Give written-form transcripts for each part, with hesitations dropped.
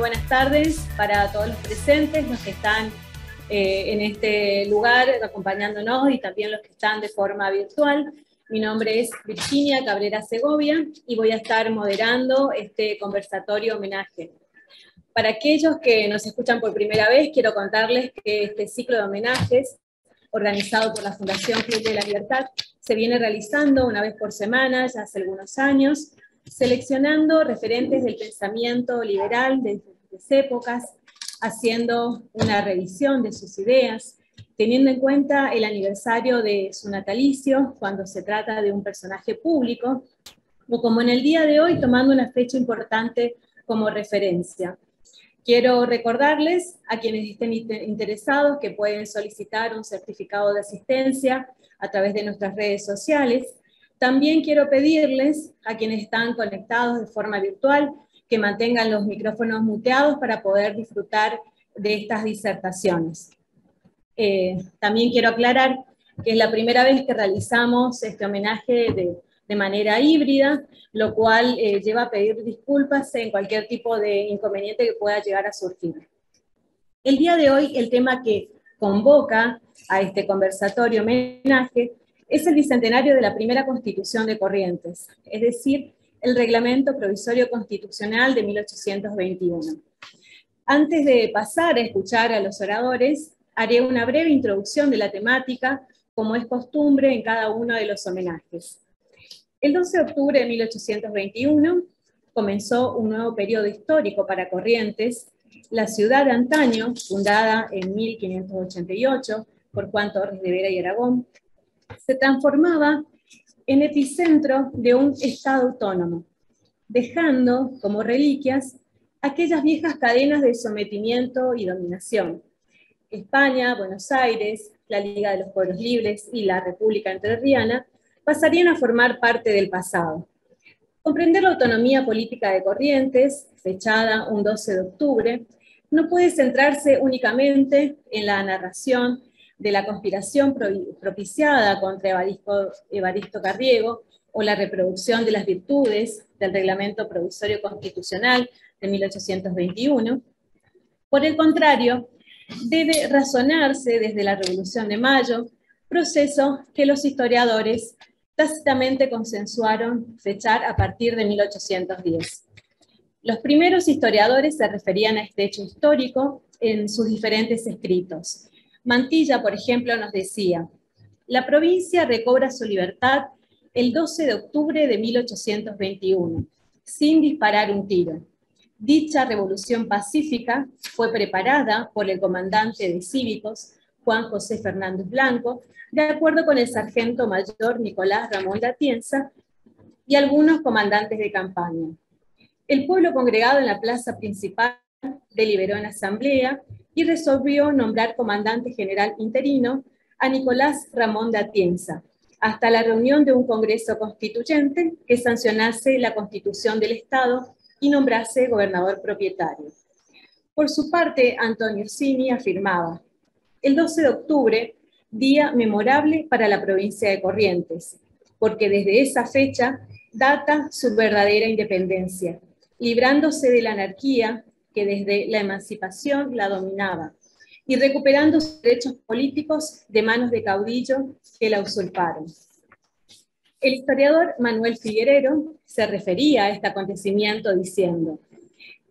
buenas tardes para todos los presentes, los que están en este lugar acompañándonos y también los que están de forma virtual. Mi nombre es Virginia Cabrera Segovia y voy a estar moderando este conversatorio homenaje. Para aquellos que nos escuchan por primera vez, quiero contarles que este ciclo de homenajes, organizado por la Fundación Club de la Libertad, se viene realizando una vez por semana, ya hace algunos años, seleccionando referentes del pensamiento liberal de diferentes épocas, haciendo una revisión de sus ideas, teniendo en cuenta el aniversario de su natalicio, cuando se trata de un personaje público, o como en el día de hoy, tomando una fecha importante como referencia. Quiero recordarles a quienes estén interesados que pueden solicitar un certificado de asistencia a través de nuestras redes sociales. También quiero pedirles a quienes están conectados de forma virtual que mantengan los micrófonos muteados para poder disfrutar de estas disertaciones. También quiero aclarar que es la primera vez que realizamos este homenaje de manera híbrida, lo cual lleva a pedir disculpas en cualquier tipo de inconveniente que pueda llegar a surgir. El día de hoy, el tema que convoca a este conversatorio homenaje es el bicentenario de la primera Constitución de Corrientes, es decir, el Reglamento Provisorio Constitucional de 1821. Antes de pasar a escuchar a los oradores, haré una breve introducción de la temática, como es costumbre en cada uno de los homenajes. El 12 de octubre de 1821 comenzó un nuevo periodo histórico para Corrientes. La ciudad de antaño, fundada en 1588 por Juan Torres de Vera y Aragón, se transformaba en epicentro de un Estado autónomo, dejando como reliquias aquellas viejas cadenas de sometimiento y dominación. España, Buenos Aires, la Liga de los Pueblos Libres y la República Entrerriana pasarían a formar parte del pasado. Comprender la autonomía política de Corrientes, fechada un 12 de octubre, no puede centrarse únicamente en la narración de la conspiración propiciada contra Evaristo Carriego o la reproducción de las virtudes del Reglamento Provisorio Constitucional de 1821. Por el contrario, debe razonarse desde la Revolución de Mayo, proceso que los historiadores tácitamente consensuaron fechar a partir de 1810. Los primeros historiadores se referían a este hecho histórico en sus diferentes escritos. Mantilla, por ejemplo, nos decía: la provincia recobra su libertad el 12 de octubre de 1821, sin disparar un tiro. Dicha revolución pacífica fue preparada por el comandante de cívicos, Juan José Fernández Blanco, de acuerdo con el sargento mayor Nicolás Ramón de Atienza y algunos comandantes de campaña. El pueblo congregado en la plaza principal deliberó en asamblea y resolvió nombrar comandante general interino a Nicolás Ramón de Atienza, hasta la reunión de un congreso constituyente que sancionase la constitución del Estado y nombrase gobernador propietario. Por su parte, Antonio Orsini afirmaba: el 12 de octubre, día memorable para la provincia de Corrientes, porque desde esa fecha data su verdadera independencia, librándose de la anarquía que desde la emancipación la dominaba, y recuperando sus derechos políticos de manos de caudillos que la usurparon. El historiador Manuel Figuerero se refería a este acontecimiento diciendo: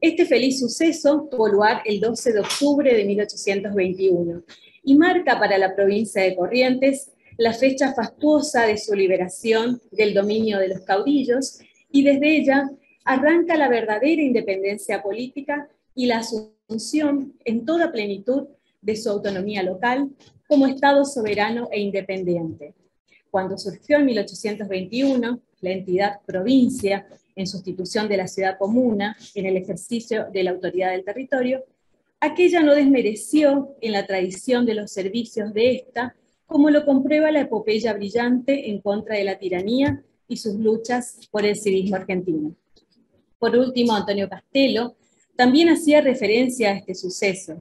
este feliz suceso tuvo lugar el 12 de octubre de 1821 y marca para la provincia de Corrientes la fecha fastuosa de su liberación del dominio de los caudillos, y desde ella arranca la verdadera independencia política y la asunción en toda plenitud de su autonomía local como Estado soberano e independiente. Cuando surgió en 1821 la entidad provincia, en sustitución de la ciudad comuna, en el ejercicio de la autoridad del territorio, aquella no desmereció en la tradición de los servicios de esta, como lo comprueba la epopeya brillante en contra de la tiranía y sus luchas por el civismo argentino. Por último, Antonio Castelo también hacía referencia a este suceso.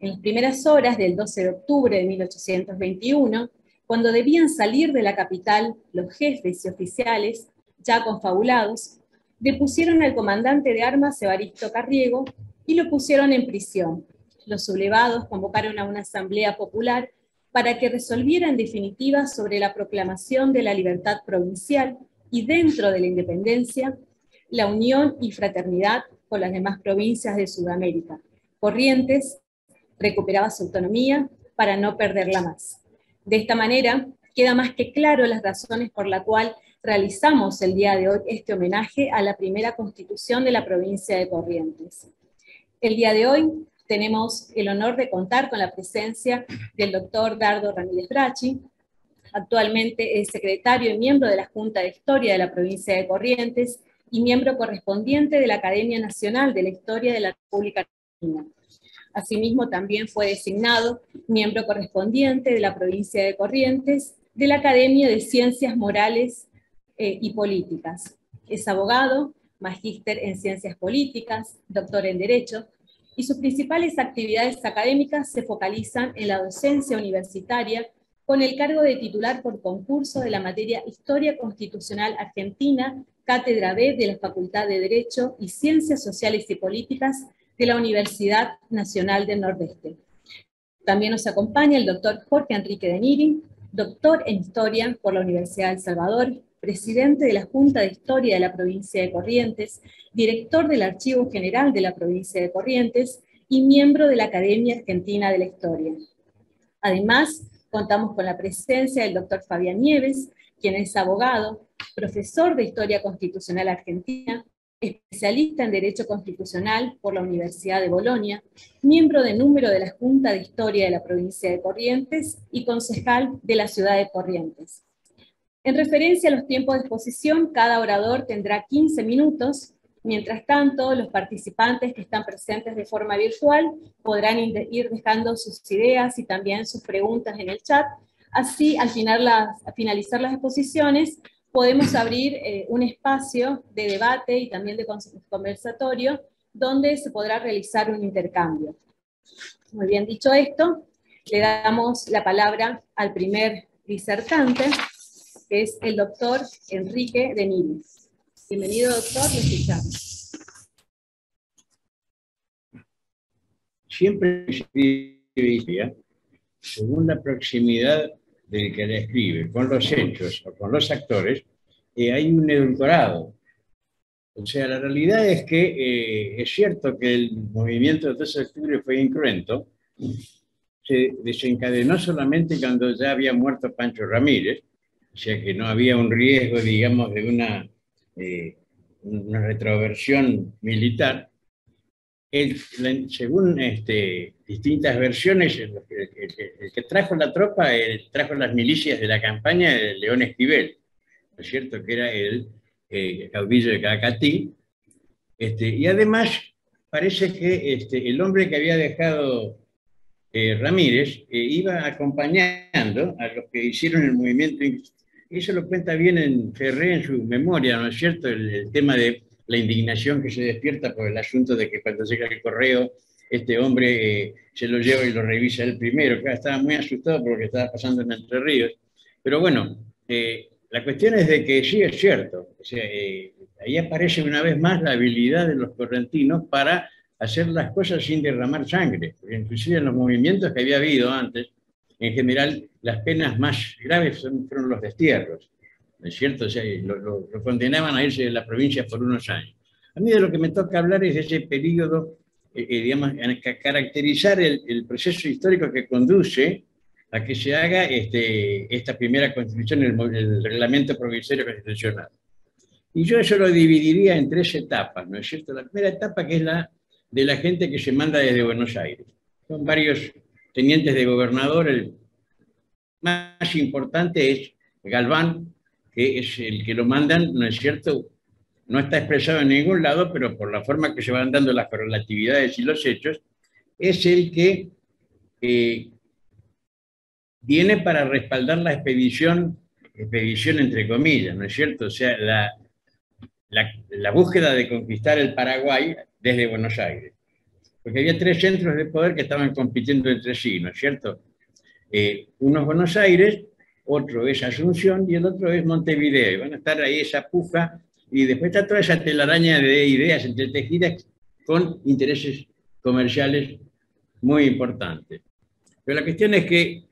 En las primeras horas del 12 de octubre de 1821, cuando debían salir de la capital los jefes y oficiales, ya confabulados, depusieron al comandante de armas Evaristo Carriego y lo pusieron en prisión. Los sublevados convocaron a una asamblea popular para que resolviera en definitiva sobre la proclamación de la libertad provincial y dentro de la independencia, la unión y fraternidad con las demás provincias de Sudamérica. Corrientes recuperaba su autonomía para no perderla más. De esta manera, queda más que claro las razones por las cuales realizamos el día de hoy este homenaje a la primera constitución de la provincia de Corrientes. El día de hoy tenemos el honor de contar con la presencia del doctor Dardo Ramírez Bracci. Actualmente es secretario y miembro de la Junta de Historia de la provincia de Corrientes y miembro correspondiente de la Academia Nacional de la Historia de la República Argentina. Asimismo, también fue designado miembro correspondiente de la provincia de Corrientes de la Academia de Ciencias Morales y Políticas. Es abogado, magíster en Ciencias Políticas, doctor en Derecho, y sus principales actividades académicas se focalizan en la docencia universitaria con el cargo de titular por concurso de la materia Historia Constitucional Argentina, Cátedra B de la Facultad de Derecho y Ciencias Sociales y Políticas de la Universidad Nacional del Nordeste. También nos acompaña el doctor Jorge Enrique de Niri, doctor en Historia por la Universidad de El Salvador, presidente de la Junta de Historia de la provincia de Corrientes, director del Archivo General de la provincia de Corrientes y miembro de la Academia Argentina de la Historia. Además, contamos con la presencia del doctor Fabián Nieves, quien es abogado, profesor de Historia Constitucional Argentina, especialista en Derecho Constitucional por la Universidad de Bolonia, miembro de número de la Junta de Historia de la provincia de Corrientes y concejal de la ciudad de Corrientes. En referencia a los tiempos de exposición, cada orador tendrá 15 minutos. Mientras tanto, los participantes que están presentes de forma virtual podrán ir dejando sus ideas y también sus preguntas en el chat. Así, al finalizar las exposiciones, podemos abrir un espacio de debate y también de conversatorio donde se podrá realizar un intercambio. Muy bien, dicho esto, le damos la palabra al primer disertante, que es el doctor Enrique de Niri. Bienvenido, doctor, lo escuchamos. Siempre se escribe según la proximidad del que la escribe con los hechos o con los actores, hay un edulcorado. O sea, la realidad es que es cierto que el movimiento de 12 de octubre fue incruento, se desencadenó solamente cuando ya había muerto Pancho Ramírez, o sea que no había un riesgo, digamos, de una retroversión militar. Según distintas versiones, el que trajo la tropa, trajo las milicias de la campaña de León Esquivel, ¿no es cierto? Que era el caudillo de Cacatí. Y además, parece que el hombre que había dejado Ramírez iba acompañando a los que hicieron el movimiento. Eso lo cuenta bien en Ferré en su memoria, ¿no es cierto? El tema de la indignación que se despierta por el asunto de que cuando llega el correo, este hombre se lo lleva y lo revisa él primero. Claro, estaba muy asustado por lo que estaba pasando en Entre Ríos. Pero bueno, la cuestión es de que sí es cierto. O sea, ahí aparece una vez más la habilidad de los correntinos para hacer las cosas sin derramar sangre. Porque inclusive en los movimientos que había habido antes, en general, las penas más graves fueron los destierros, ¿no es cierto? O sea, lo condenaban a irse de la provincia por unos años. A mí de lo que me toca hablar es de ese periodo, digamos, caracterizar el proceso histórico que conduce a que se haga esta primera constitución, el reglamento provisorio constitucional. Y yo eso lo dividiría en 3 etapas, ¿no es cierto? La primera etapa, que es la de la gente que se manda desde Buenos Aires. Son varios tenientes de gobernador. El más importante es Galván, que es el que lo mandan, ¿no es cierto? No está expresado en ningún lado, pero por la forma que se van dando las correlatividades y los hechos, es el que viene para respaldar la expedición entre comillas, ¿no es cierto? O sea, la búsqueda de conquistar el Paraguay desde Buenos Aires. Porque había 3 centros de poder que estaban compitiendo entre sí, ¿no es cierto? Uno es Buenos Aires, otro es Asunción y el otro es Montevideo. Y van a estar ahí esa puja, y después está toda esa telaraña de ideas entretejidas con intereses comerciales muy importantes. Pero la cuestión es que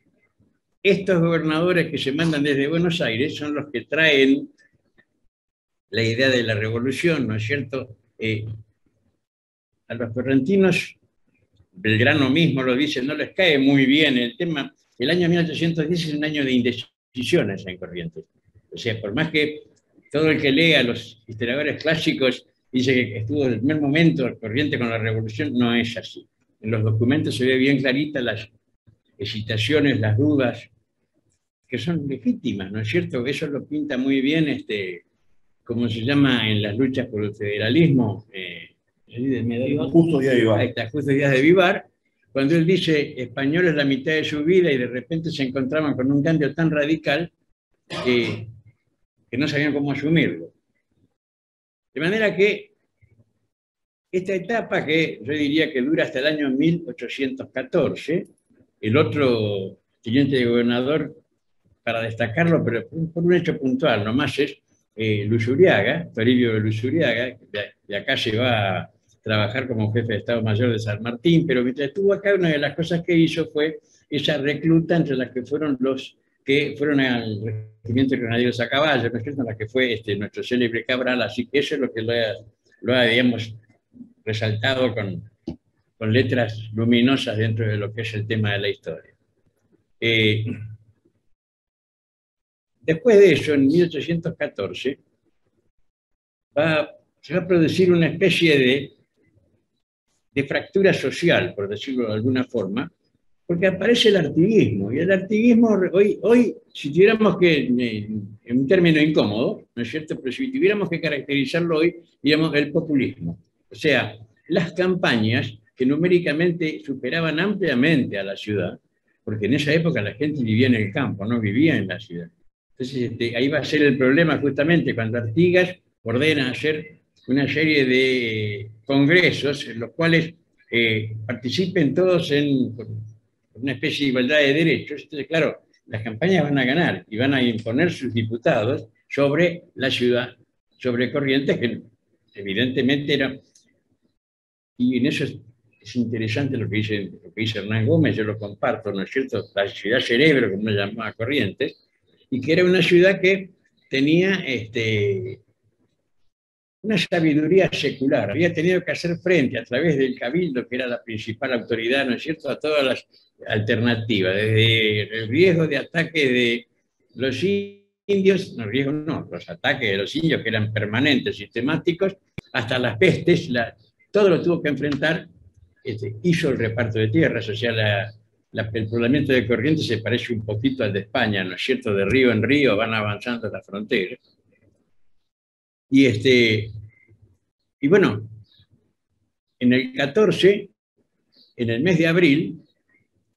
estos gobernadores que se mandan desde Buenos Aires son los que traen la idea de la revolución, ¿no es cierto? A los correntinos, Belgrano mismo lo dice, no les cae muy bien el tema. El año 1810 es un año de indecisiones en Corrientes. O sea, por más que todo el que lea los historiadores clásicos dice que estuvo en el primer momento Corrientes con la revolución, no es así. En los documentos se ve bien clarita las hesitaciones, las dudas, que son legítimas, ¿no es cierto? Eso lo pinta muy bien, como se llama en las luchas por el federalismo, Justo Díaz de Vivar. Ahí está, Justo Díaz de Vivar, cuando él dice español es la mitad de su vida y de repente se encontraban con un cambio tan radical que no sabían cómo asumirlo. De manera que esta etapa, que yo diría que dura hasta el año 1814, el otro teniente de gobernador, para destacarlo, pero por un hecho puntual, nomás es Luis Uriaga, Toribio Luis Uriaga, de acá se va a trabajar como jefe de Estado Mayor de San Martín, pero mientras estuvo acá, una de las cosas que hizo fue esa recluta entre las que fueron los que fueron al regimiento de granadieros a caballo, ¿no es cierto? La que fue nuestro célebre Cabral, así que eso es lo que lo ha digamos, resaltado con letras luminosas dentro de lo que es el tema de la historia. Después de eso, en 1814, se va a producir una especie de fractura social, por decirlo de alguna forma, porque aparece el artiguismo. Y el artiguismo, hoy si tuviéramos que, en un término incómodo, ¿no es cierto?, pero si tuviéramos que caracterizarlo hoy, digamos, el populismo. O sea, las campañas que numéricamente superaban ampliamente a la ciudad, porque en esa época la gente vivía en el campo, no vivía en la ciudad. Entonces, ahí va a ser el problema justamente cuando Artigas ordena hacer una serie de congresos en los cuales participen todos en una especie de igualdad de derechos. Entonces, claro, las campañas van a ganar y van a imponer sus diputados sobre la ciudad, sobre Corrientes, que evidentemente era... Y en eso es interesante lo que dice Hernán Gómez, yo lo comparto, ¿no es cierto? La ciudad cerebro, como lo llamaba Corrientes, y que era una ciudad que tenía una sabiduría secular, había tenido que hacer frente a través del cabildo, que era la principal autoridad, ¿no es cierto?, a todas las alternativas, desde el riesgo de ataque de los indios, no, riesgo no, los ataques de los indios que eran permanentes, sistemáticos, hasta las pestes, todo lo tuvo que enfrentar, hizo el reparto de tierras, o sea, el poblamiento de Corrientes se parece un poquito al de España, ¿no es cierto?, de río en río van avanzando las fronteras. Y bueno, en el 14, en el mes de abril,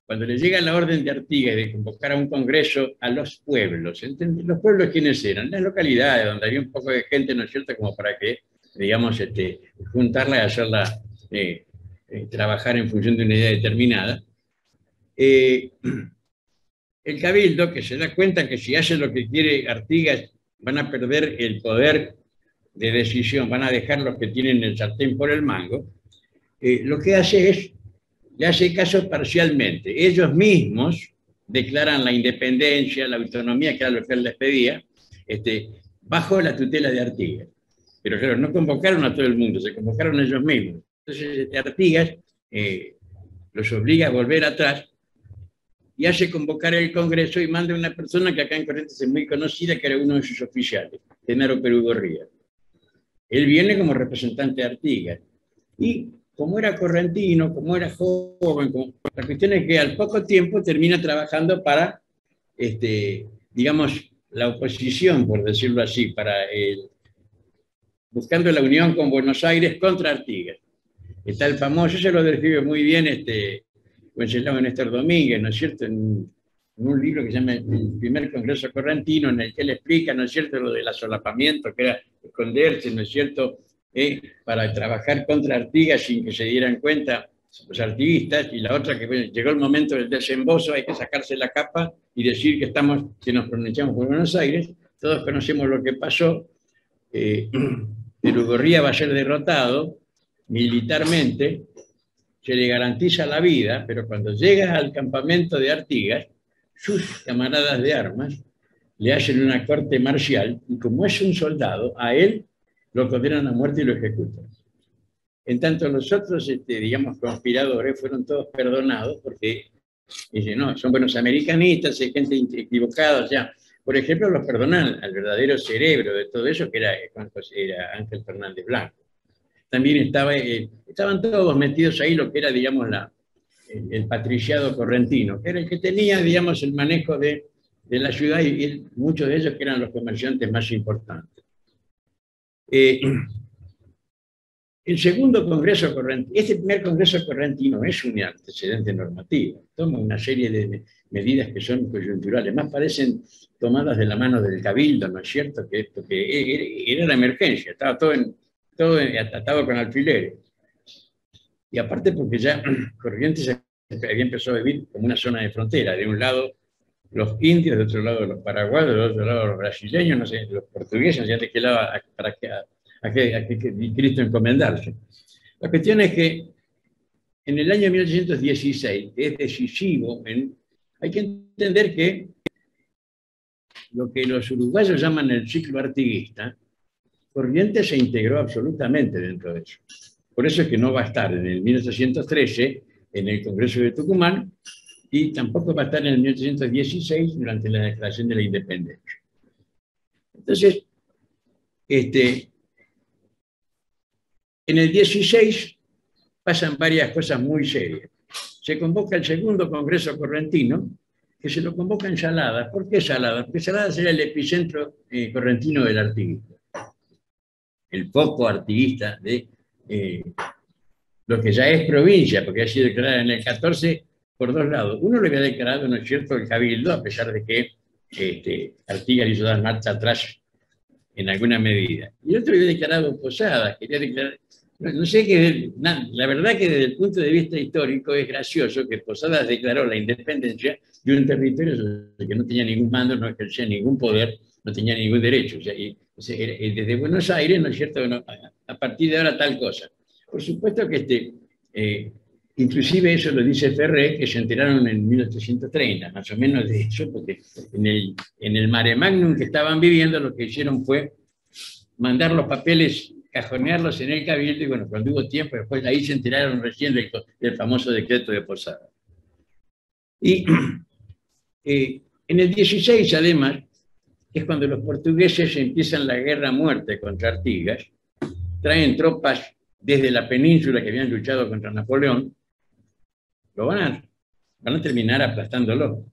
cuando le llega la orden de Artigas de convocar a un congreso a los pueblos, ¿los pueblos quiénes eran? Las localidades, donde había un poco de gente, ¿no es cierto?, como para que, digamos, juntarla y hacerla trabajar en función de una idea determinada. El cabildo, que se da cuenta que si hace lo que quiere Artigas, van a perder el poder de decisión, van a dejar los que tienen el sartén por el mango, lo que hace es, le hace caso parcialmente. Ellos mismos declaran la independencia, la autonomía, que era lo que él les pedía, bajo la tutela de Artigas. Pero claro, no convocaron a todo el mundo, se convocaron ellos mismos. Entonces Artigas los obliga a volver atrás y hace convocar el Congreso y manda una persona que acá en Corrientes es muy conocida, que era uno de sus oficiales, Genaro Perugorría. Él viene como representante de Artigas. Y como era correntino, como era joven, la cuestión es que al poco tiempo termina trabajando para, digamos, la oposición, por decirlo así, buscando la unión con Buenos Aires contra Artigas. Está el famoso, se lo describe muy bien Wenceslao Néstor Domínguez, ¿no es cierto?, en un libro que se llama El primer Congreso Correntino, en el que él explica, ¿no es cierto?, lo del asolapamiento, que era esconderse, ¿no es cierto?, para trabajar contra Artigas sin que se dieran cuenta los artiguistas, y la otra que, bueno, llegó el momento del desembozo, hay que sacarse la capa y decir que nos pronunciamos por Buenos Aires. Todos conocemos lo que pasó. Perugorría va a ser derrotado militarmente, se le garantiza la vida, pero cuando llega al campamento de Artigas, sus camaradas de armas le hacen una corte marcial y como es un soldado, a él lo condenan a muerte y lo ejecutan. En tanto los otros, digamos, conspiradores fueron todos perdonados porque dicen, no, son buenos americanistas, hay gente equivocada, o sea, por ejemplo, los perdonan al verdadero cerebro de todo eso, que era Ángel Fernández Blanco. También estaban todos metidos ahí lo que era, digamos, el patriciado correntino, que era el que tenía, digamos, el manejo de la ciudad y muchos de ellos que eran los comerciantes más importantes. El segundo Congreso Correntino, este primer Congreso Correntino es un antecedente normativo, toma una serie de medidas que son coyunturales, más parecen tomadas de la mano del Cabildo, ¿no es cierto? Que era la emergencia, estaba todo atado con alfileres. Y aparte porque ya Corrientes había empezado a vivir como una zona de frontera, de un lado los indios, de otro lado los paraguayos, de otro lado los brasileños, no sé, los portugueses, no sé de qué lado, a qué Cristo encomendarse. La cuestión es que en el año 1816, que es decisivo, hay que entender que lo que los uruguayos llaman el ciclo artiguista, Corrientes se integró absolutamente dentro de eso. Por eso es que no va a estar en el 1813 en el Congreso de Tucumán y tampoco va a estar en el 1816 durante la Declaración de la Independencia. Entonces, en el 16 pasan varias cosas muy serias. Se convoca el segundo Congreso Correntino, que se lo convoca en Saladas. ¿Por qué Saladas? Porque Saladas era el epicentro correntino del artiguismo. El foco artiguista de lo que ya es provincia, porque ha sido declarada en el 14 por dos lados. Uno lo había declarado, ¿no es cierto?, el Cabildo, a pesar de que Artigas hizo dar marcha atrás en alguna medida. Y el otro había declarado Posadas, quería declarar... No sé qué, la verdad que desde el punto de vista histórico es gracioso que Posadas declaró la independencia de un territorio sobre que no tenía ningún mando, no ejercía ningún poder, no tenía ningún derecho. O sea, desde Buenos Aires, ¿no es cierto?, bueno, a partir de ahora tal cosa. Por supuesto que inclusive eso lo dice Ferré, que se enteraron en 1830, más o menos de eso, porque en el mare magnum que estaban viviendo lo que hicieron fue mandar los papeles, cajonearlos en el Cabildo, y bueno, cuando hubo tiempo, después ahí se enteraron recién del famoso decreto de Posadas. Y en el 16, además, es cuando los portugueses empiezan la guerra a muerte contra Artigas, traen tropas desde la península que habían luchado contra Napoleón, lo van a terminar aplastándolo.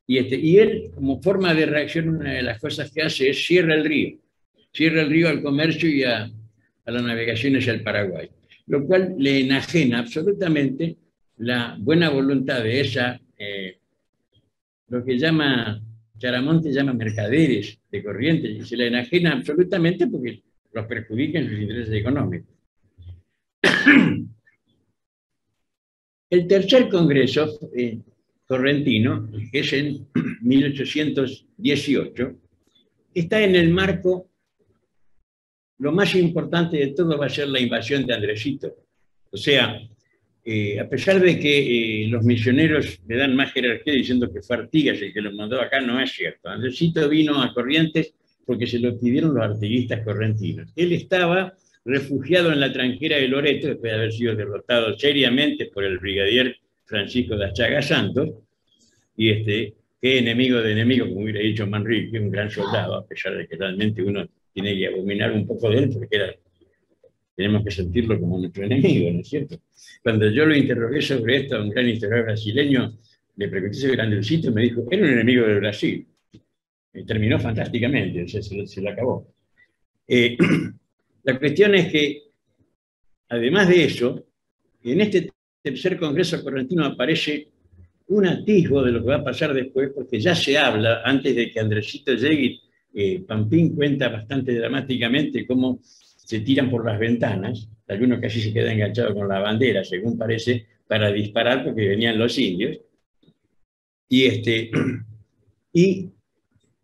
Y él, como forma de reacción, una de las cosas que hace es cierra el río al comercio y a la navegación hacia el Paraguay, lo cual le enajena absolutamente la buena voluntad de esa, lo que Charamonte llama mercaderes de Corrientes, y se le enajena absolutamente porque los perjudica en sus intereses económicos. El tercer Congreso correntino, que es en 1818, está en el marco. Lo más importante de todo va a ser la invasión de Andresito. O sea, a pesar de que los misioneros le dan más jerarquía diciendo que fue Artigas el que lo mandó acá, no es cierto. Andresito vino a Corrientes porque se lo pidieron los artiguistas correntinos. Él estaba refugiado en la tranquera de Loreto, después de haber sido derrotado seriamente por el brigadier Francisco de Achaga Santos, y que enemigo de enemigo, como hubiera dicho Manrique, un gran soldado, a pesar de que realmente uno tiene que abominar un poco de él, porque tenemos que sentirlo como nuestro enemigo, ¿no es cierto? Cuando yo lo interrogué sobre esto a un gran historiador brasileño, le pregunté sobre Andresito y me dijo, era un enemigo de Brasil. Y terminó fantásticamente, se lo acabó. La cuestión es que, además de eso, en este tercer Congreso Correntino aparece un atisbo de lo que va a pasar después, porque ya se habla, antes de que Andresito llegue, Pampín cuenta bastante dramáticamente cómo se tiran por las ventanas, alguno casi se queda enganchado con la bandera, según parece, para disparar porque venían los indios, y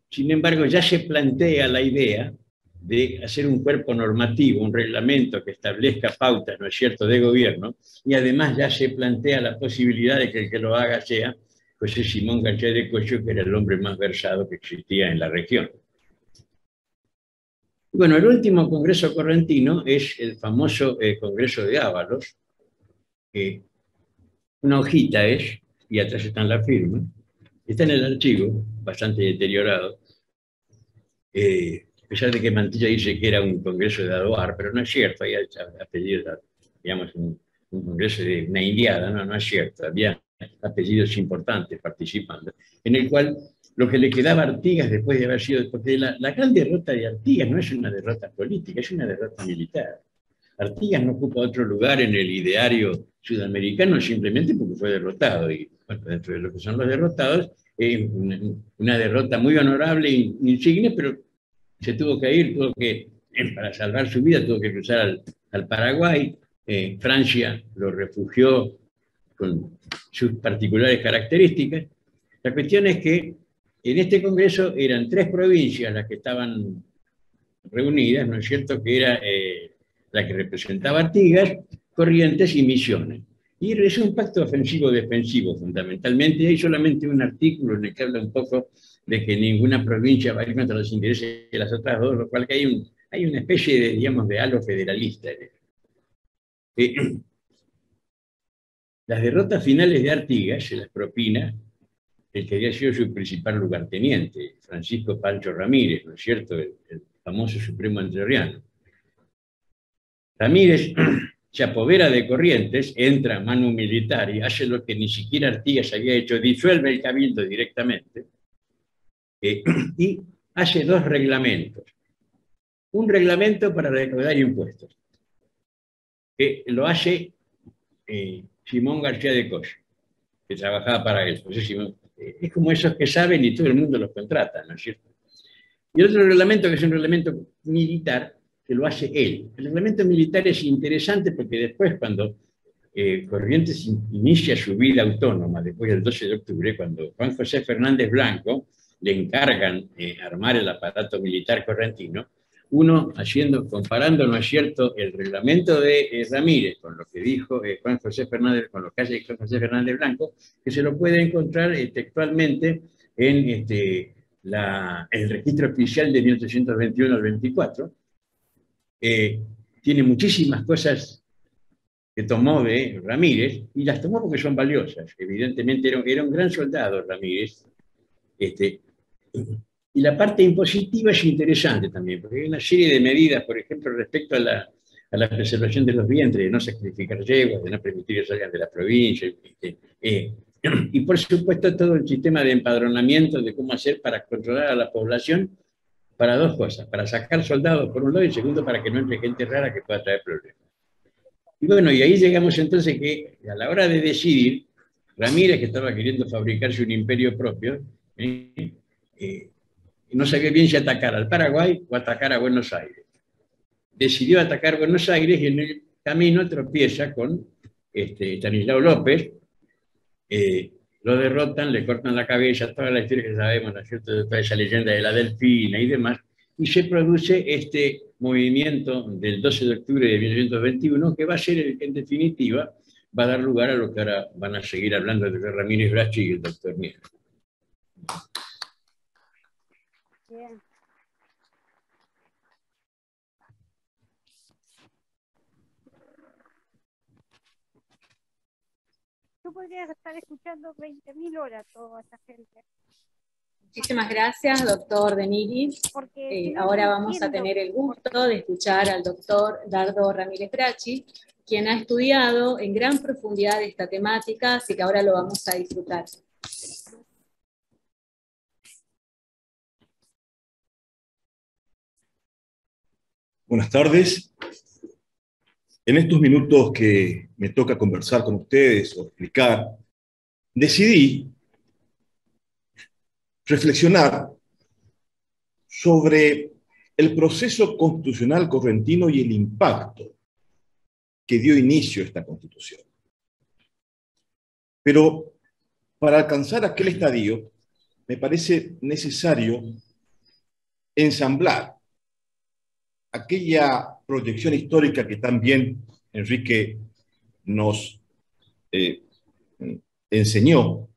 sin embargo ya se plantea la idea de hacer un cuerpo normativo, un reglamento que establezca pautas, ¿no es cierto?, de gobierno, y además ya se plantea la posibilidad de que el que lo haga sea José Simón García de Cocho, que era el hombre más versado que existía en la región. Bueno, el último congreso correntino es el famoso Congreso de Ábalos. Una hojita es, y atrás está la firma, está en el archivo, bastante deteriorado, a pesar de que Mantilla dice que era un congreso de Adoar, pero no es cierto, había apellidos, digamos, un congreso de una indiada, no es cierto, había apellidos importantes participando, en el cual lo que le quedaba a Artigas después de haber sido, porque la gran derrota de Artigas no es una derrota política, es una derrota militar. Artigas no ocupa otro lugar en el ideario sudamericano simplemente porque fue derrotado, y bueno, dentro de lo que son los derrotados, una derrota muy honorable e insigne, pero se tuvo que ir, para salvar su vida, tuvo que cruzar al Paraguay. Francia lo refugió con sus particulares características. La cuestión es que en este congreso eran 3 provincias las que estaban reunidas, ¿no es cierto?, que era la que representaba Artigas, Corrientes y Misiones. Y es un pacto ofensivo-defensivo, fundamentalmente. Hay solamente un artículo en el que habla un poco de que ninguna provincia va a ir contra los intereses de las otras dos, lo cual que hay una especie de, digamos, de halo federalista. Las derrotas finales de Artigas se las propina el que había sido su principal lugarteniente, Francisco Pancho Ramírez, ¿no es cierto?, el famoso supremo entrerriano. Ramírez se apodera de Corrientes, entra a mano militar y hace lo que ni siquiera Artigas había hecho, disuelve el cabildo directamente, y hace 2 reglamentos. Un reglamento para recaudar impuestos, que lo hace Simón García de Cocho, que trabajaba para él. Pues es como esos que saben y todo el mundo los contrata, ¿no es cierto? Y otro reglamento, que es un reglamento militar, que lo hace él. El reglamento militar es interesante porque después, cuando Corrientes inicia su vida autónoma, después del 12 de octubre, cuando Juan José Fernández Blanco le encargan armar el aparato militar correntino, uno comparando, ¿no es cierto?, el reglamento de Ramírez con lo que dijo Juan José Fernández, con lo que hace Juan José Fernández Blanco, que se lo puede encontrar textualmente en el registro oficial de 1821 al 24, tiene muchísimas cosas que tomó de Ramírez, y las tomó porque son valiosas. Evidentemente era un gran soldado Ramírez. Y la parte impositiva es interesante también, porque hay una serie de medidas, por ejemplo, respecto a la preservación de los vientres, de no sacrificar yeguas, de no permitir que salgan de la provincia, y por supuesto todo el sistema de empadronamiento de cómo hacer para controlar a la población, para 2 cosas: para sacar soldados por un lado, y segundo, para que no entre gente rara que pueda traer problemas. Y bueno, y ahí llegamos entonces que a la hora de decidir, Ramírez, que estaba queriendo fabricarse un imperio propio, no sabía bien si atacar al Paraguay o atacar a Buenos Aires. Decidió atacar Buenos Aires y en el camino tropieza con Estanislao López. Lo derrotan, le cortan la cabeza, toda la historia que sabemos, ¿no es cierto?, toda esa leyenda de la Delfina y demás, y se produce este movimiento del 12 de octubre de 1821, que va a ser el que en definitiva va a dar lugar a lo que ahora van a seguir hablando de Ramírez Brachi y el doctor Mier. Bien. Tú podrías estar escuchando 20.000 horas toda esta gente. Muchísimas gracias, doctor Denigui. Ahora vamos a tener el gusto de escuchar al doctor Dardo Ramírez Brachi, quien ha estudiado en gran profundidad esta temática, así que ahora lo vamos a disfrutar. Buenas tardes. En estos minutos que me toca conversar con ustedes o explicar, decidí reflexionar sobre el proceso constitucional correntino y el impacto que dio inicio a esta Constitución. Pero para alcanzar aquel estadio, me parece necesario ensamblar aquella proyección histórica que también Enrique nos enseñó,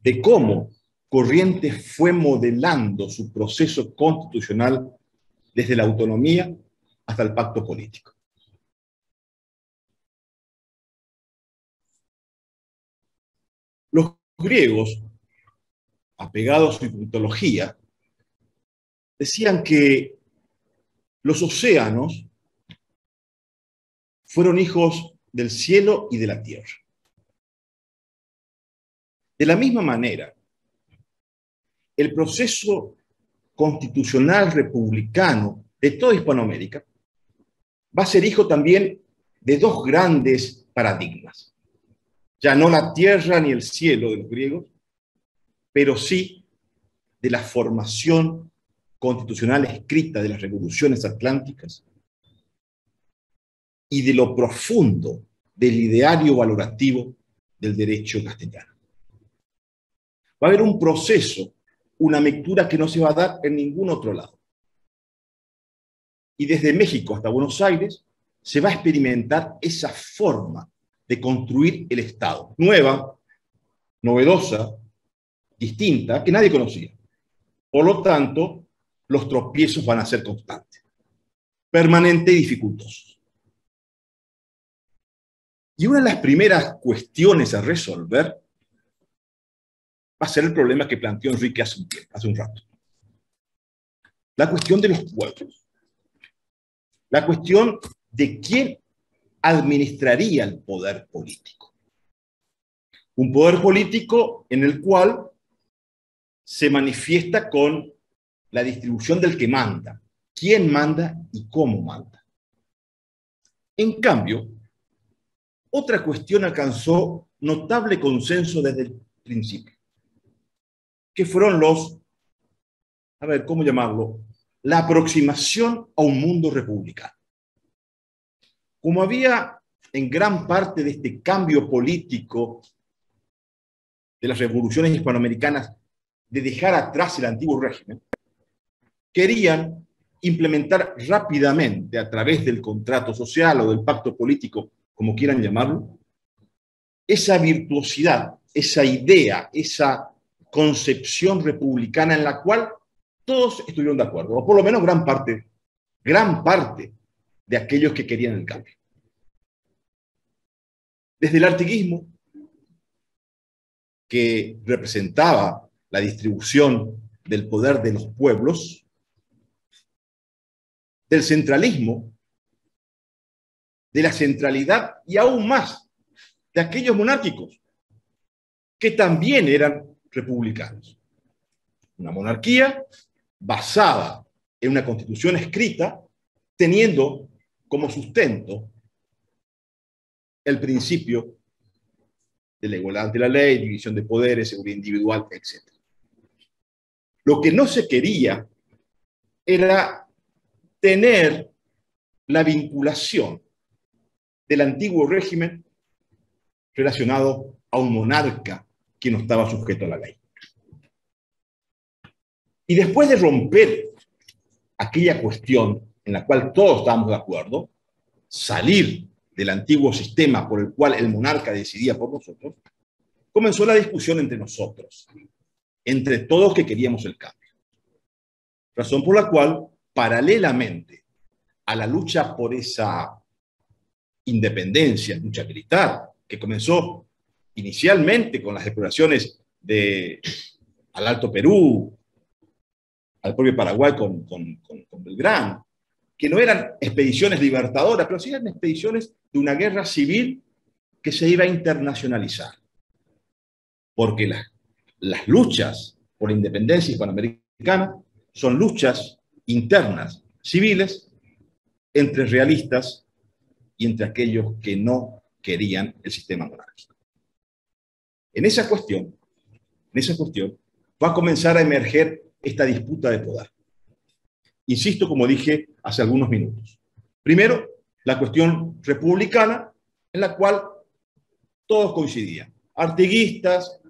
de cómo Corrientes fue modelando su proceso constitucional desde la autonomía hasta el pacto político. Los griegos, apegados a su mitología, decían que los océanos fueron hijos del cielo y de la tierra. De la misma manera, el proceso constitucional republicano de toda Hispanoamérica va a ser hijo también de dos grandes paradigmas. Ya no la tierra ni el cielo de los griegos, pero sí de la formación constitucional escrita de las revoluciones atlánticas y de lo profundo del ideario valorativo del derecho castellano. Va a haber un proceso, una mezcla que no se va a dar en ningún otro lado. Y desde México hasta Buenos Aires se va a experimentar esa forma de construir el Estado, nueva, novedosa, distinta, que nadie conocía. Por lo tanto, los tropiezos van a ser constantes, permanentes y dificultosos. Y una de las primeras cuestiones a resolver va a ser el problema que planteó Enrique hace un rato. La cuestión de los pueblos. La cuestión de quién administraría el poder político. Un poder político en el cual se manifiesta con la distribución del que manda, quién manda y cómo manda. En cambio, otra cuestión alcanzó notable consenso desde el principio, que fueron ¿cómo llamarlo? La aproximación a un mundo republicano. Como había en gran parte de este cambio político de las revoluciones hispanoamericanas de dejar atrás el antiguo régimen, querían implementar rápidamente a través del contrato social o del pacto político, como quieran llamarlo, esa virtuosidad, esa idea, esa concepción republicana en la cual todos estuvieron de acuerdo, o por lo menos gran parte de aquellos que querían el cambio. Desde el artiguismo, que representaba la distribución del poder de los pueblos, del centralismo, de la centralidad y aún más de aquellos monárquicos que también eran republicanos. Una monarquía basada en una constitución escrita, teniendo como sustento el principio de la igualdad ante la ley, división de poderes, seguridad individual, etc. Lo que no se quería era tener la vinculación del antiguo régimen relacionado a un monarca que no estaba sujeto a la ley. Y después de romper aquella cuestión en la cual todos estábamos de acuerdo, salir del antiguo sistema por el cual el monarca decidía por nosotros, comenzó la discusión entre nosotros, entre todos que queríamos el cambio. Razón por la cual, paralelamente a la lucha por esa independencia, lucha militar, que comenzó inicialmente con las exploraciones al Alto Perú, al propio Paraguay con Belgrano, que no eran expediciones libertadoras, pero sí eran expediciones de una guerra civil que se iba a internacionalizar. Porque las luchas por la independencia hispanoamericana son luchas internas, civiles, entre realistas y entre aquellos que no querían el sistema monárquico. En esa cuestión va a comenzar a emerger esta disputa de poder. Insisto, como dije hace algunos minutos. Primero, la cuestión republicana, en la cual todos coincidían. Artiguistas,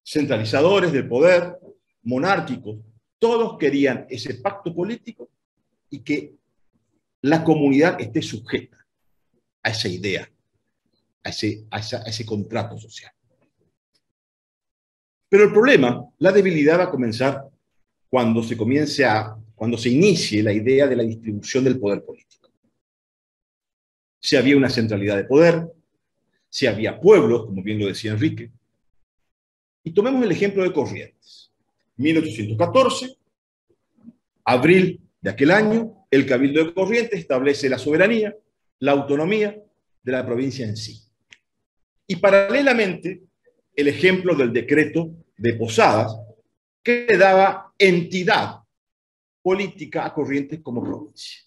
centralizadores del poder, monárquicos, todos querían ese pacto político y que la comunidad esté sujeta a esa idea, a ese contrato social. Pero el problema, la debilidad va a comenzar cuando se inicie la idea de la distribución del poder político. Si había una centralidad de poder, si había pueblos, como bien lo decía Enrique. Y tomemos el ejemplo de Corrientes. 1814, abril de aquel año, el Cabildo de Corrientes establece la soberanía, la autonomía de la provincia en sí. Y paralelamente, el ejemplo del decreto de Posadas, que le daba entidad política a Corrientes como provincia.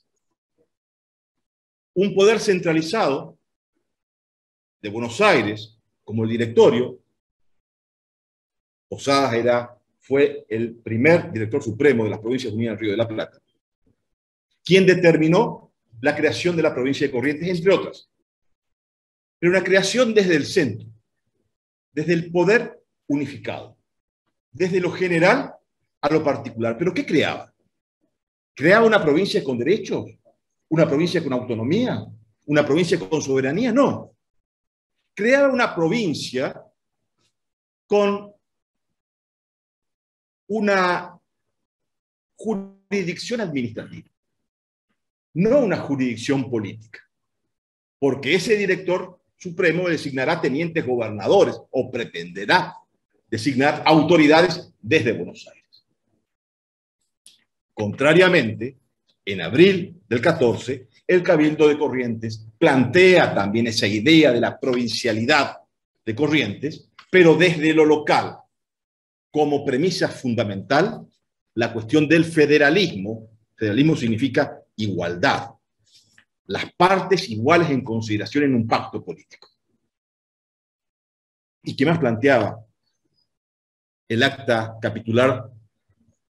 Un poder centralizado de Buenos Aires, como el directorio. Posadas fue el primer director supremo de las Provincias Unidas del Río de la Plata, quien determinó la creación de la provincia de Corrientes, entre otras. Pero una creación desde el centro, desde el poder unificado, desde lo general a lo particular. ¿Pero qué creaba? ¿Creaba una provincia con derechos? ¿Una provincia con autonomía? ¿Una provincia con soberanía? No. Creaba una provincia con una jurisdicción administrativa, no una jurisdicción política, porque ese director supremo designará tenientes gobernadores o pretenderá designar autoridades desde Buenos Aires. Contrariamente, en abril del 14, el Cabildo de Corrientes plantea también esa idea de la provincialidad de Corrientes, pero desde lo local, como premisa fundamental, la cuestión del federalismo. Federalismo significa igualdad. Las partes iguales en consideración en un pacto político. ¿Y qué más planteaba el acta capitular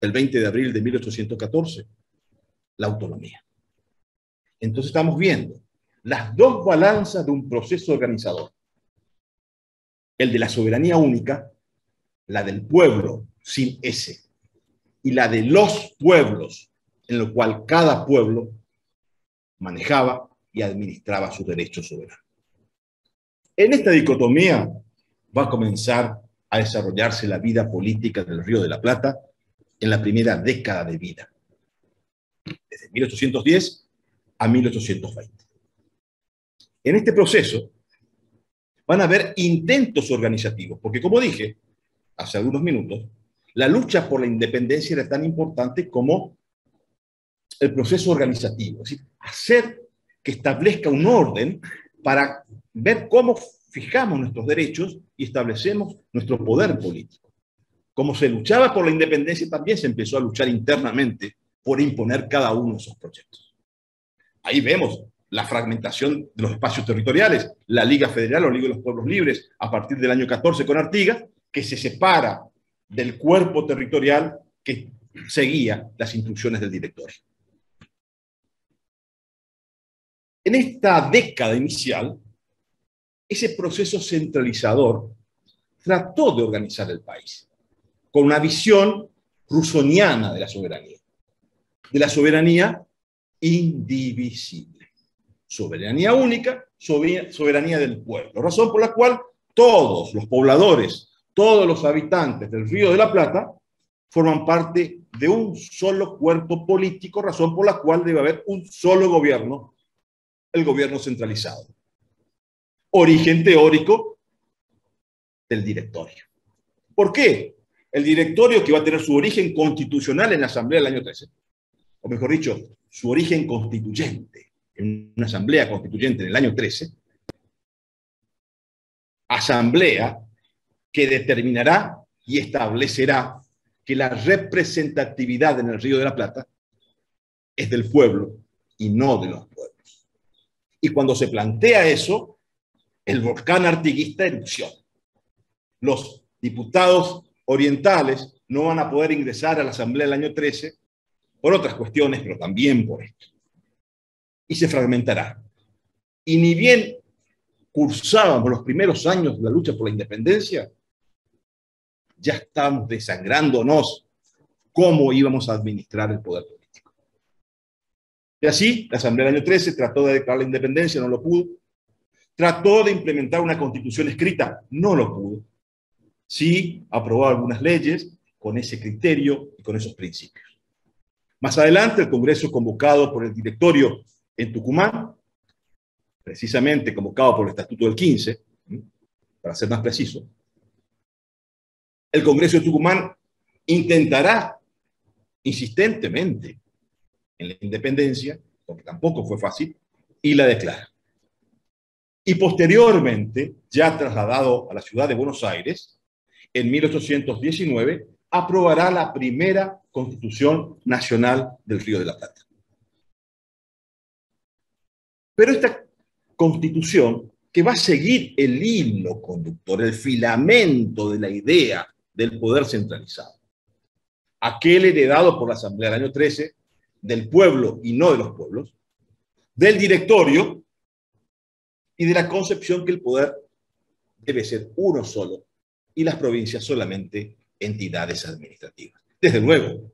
del 20 de abril de 1814? La autonomía. Entonces estamos viendo las dos balanzas de un proceso organizador. El de la soberanía única, la del pueblo sin S, y la de los pueblos, en lo cual cada pueblo manejaba y administraba sus derechos soberanos. En esta dicotomía va a comenzar a desarrollarse la vida política del Río de la Plata en la primera década de vida, desde 1810 a 1820. En este proceso van a haber intentos organizativos, porque como dije hace algunos minutos, la lucha por la independencia era tan importante como el proceso organizativo, es decir, hacer que establezca un orden para ver cómo fijamos nuestros derechos y establecemos nuestro poder político. Como se luchaba por la independencia, también se empezó a luchar internamente por imponer cada uno de esos proyectos. Ahí vemos la fragmentación de los espacios territoriales, la Liga Federal o Liga de los Pueblos Libres, a partir del año 14 con Artigas, que se separa del cuerpo territorial que seguía las instrucciones del directorio. En esta década inicial, ese proceso centralizador trató de organizar el país con una visión rusoniana de la soberanía indivisible, soberanía única, soberanía del pueblo, razón por la cual todos los pobladores, todos los habitantes del Río de la Plata forman parte de un solo cuerpo político, razón por la cual debe haber un solo gobierno, el gobierno centralizado. Origen teórico del directorio. ¿Por qué? El directorio, que va a tener su origen constitucional en la Asamblea del año 13, o mejor dicho, su origen constituyente en una Asamblea Constituyente en el año 13, asamblea que determinará y establecerá que la representatividad en el Río de la Plata es del pueblo y no de los pueblos. Y cuando se plantea eso, el volcán artiguista erupciona. Los diputados orientales no van a poder ingresar a la Asamblea del año 13 por otras cuestiones, pero también por esto. Y se fragmentará. Y ni bien cursábamos los primeros años de la lucha por la independencia, ya estábamos desangrándonos cómo íbamos a administrar el poder político. Y así, la Asamblea del año 13 trató de declarar la independencia, no lo pudo. Trató de implementar una constitución escrita, no lo pudo. Sí, aprobó algunas leyes con ese criterio y con esos principios. Más adelante, el Congreso convocado por el directorio en Tucumán, precisamente convocado por el Estatuto del 15, para ser más preciso, el Congreso de Tucumán intentará insistentemente en la independencia, porque tampoco fue fácil, y la declara. Y posteriormente, ya trasladado a la ciudad de Buenos Aires, en 1819, aprobará la primera Constitución Nacional del Río de la Plata. Pero esta Constitución, que va a seguir el hilo conductor, el filamento de la idea del poder centralizado, aquel heredado por la Asamblea del año 13, del pueblo y no de los pueblos, del directorio y de la concepción que el poder debe ser uno solo y las provincias solamente entidades administrativas. Desde luego,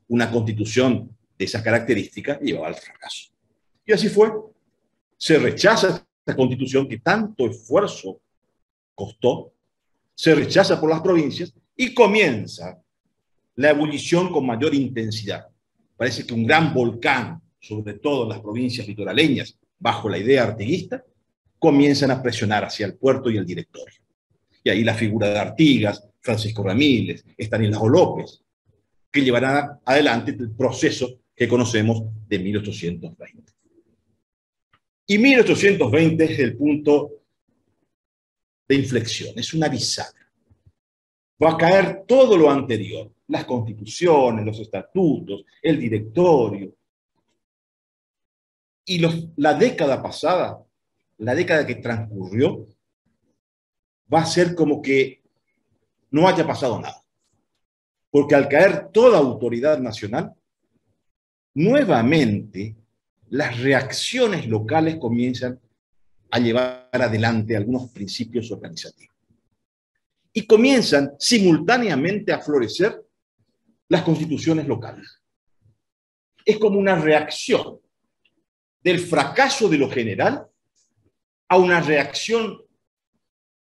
una constitución de esas características llevaba al fracaso. Y así fue. Se rechaza esta constitución que tanto esfuerzo costó, se rechaza por las provincias y comienza la ebullición con mayor intensidad. Parece que un gran volcán, sobre todo en las provincias litoraleñas, bajo la idea artiguista, comienzan a presionar hacia el puerto y el directorio. Y ahí la figura de Artigas, Francisco Ramírez, Estanislao López, que llevarán adelante el proceso que conocemos de 1820. Y 1820 es el punto de inflexión, es una bisagra. Va a caer todo lo anterior, las constituciones, los estatutos, el directorio. Y la década pasada, la década que transcurrió, va a ser como que no haya pasado nada. Porque al caer toda autoridad nacional, nuevamente las reacciones locales comienzan a llevar adelante algunos principios organizativos. Y comienzan simultáneamente a florecer las constituciones locales. Es como una reacción del fracaso de lo general a una reacción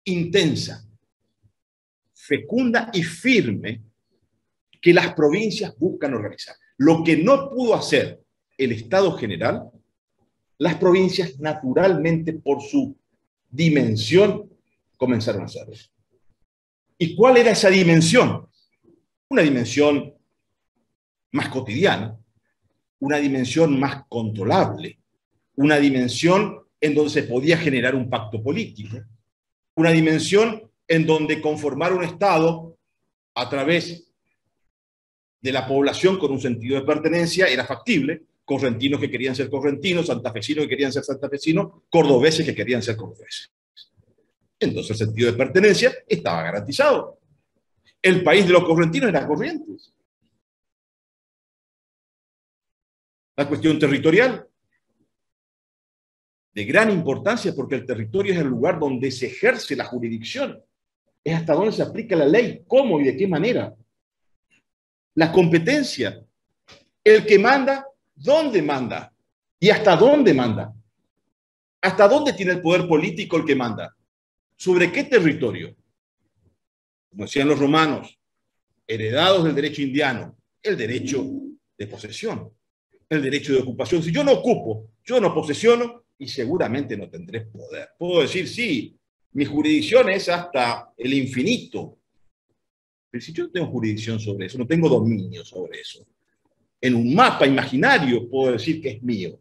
intensa, fecunda y firme que las provincias buscan organizar. Lo que no pudo hacer el Estado general, las provincias naturalmente por su dimensión comenzaron a hacerlo. ¿Y cuál era esa dimensión? Una dimensión más cotidiana, una dimensión más controlable, una dimensión en donde se podía generar un pacto político, una dimensión en donde conformar un Estado a través de la población con un sentido de pertenencia era factible, correntinos que querían ser correntinos, santafesinos que querían ser santafesinos, cordobeses que querían ser cordobeses. Entonces el sentido de pertenencia estaba garantizado. El país de los correntinos era Corrientes. La cuestión territorial, de gran importancia porque el territorio es el lugar donde se ejerce la jurisdicción, es hasta donde se aplica la ley, cómo y de qué manera. La competencia, el que manda, dónde manda y hasta dónde manda. ¿Hasta dónde tiene el poder político el que manda? ¿Sobre qué territorio? Como decían los romanos, heredados del derecho indiano, el derecho de posesión, el derecho de ocupación. Si yo no ocupo, yo no posesiono y seguramente no tendré poder. Puedo decir, sí, mi jurisdicción es hasta el infinito. Pero si yo no tengo jurisdicción sobre eso, no tengo dominio sobre eso. En un mapa imaginario puedo decir que es mío.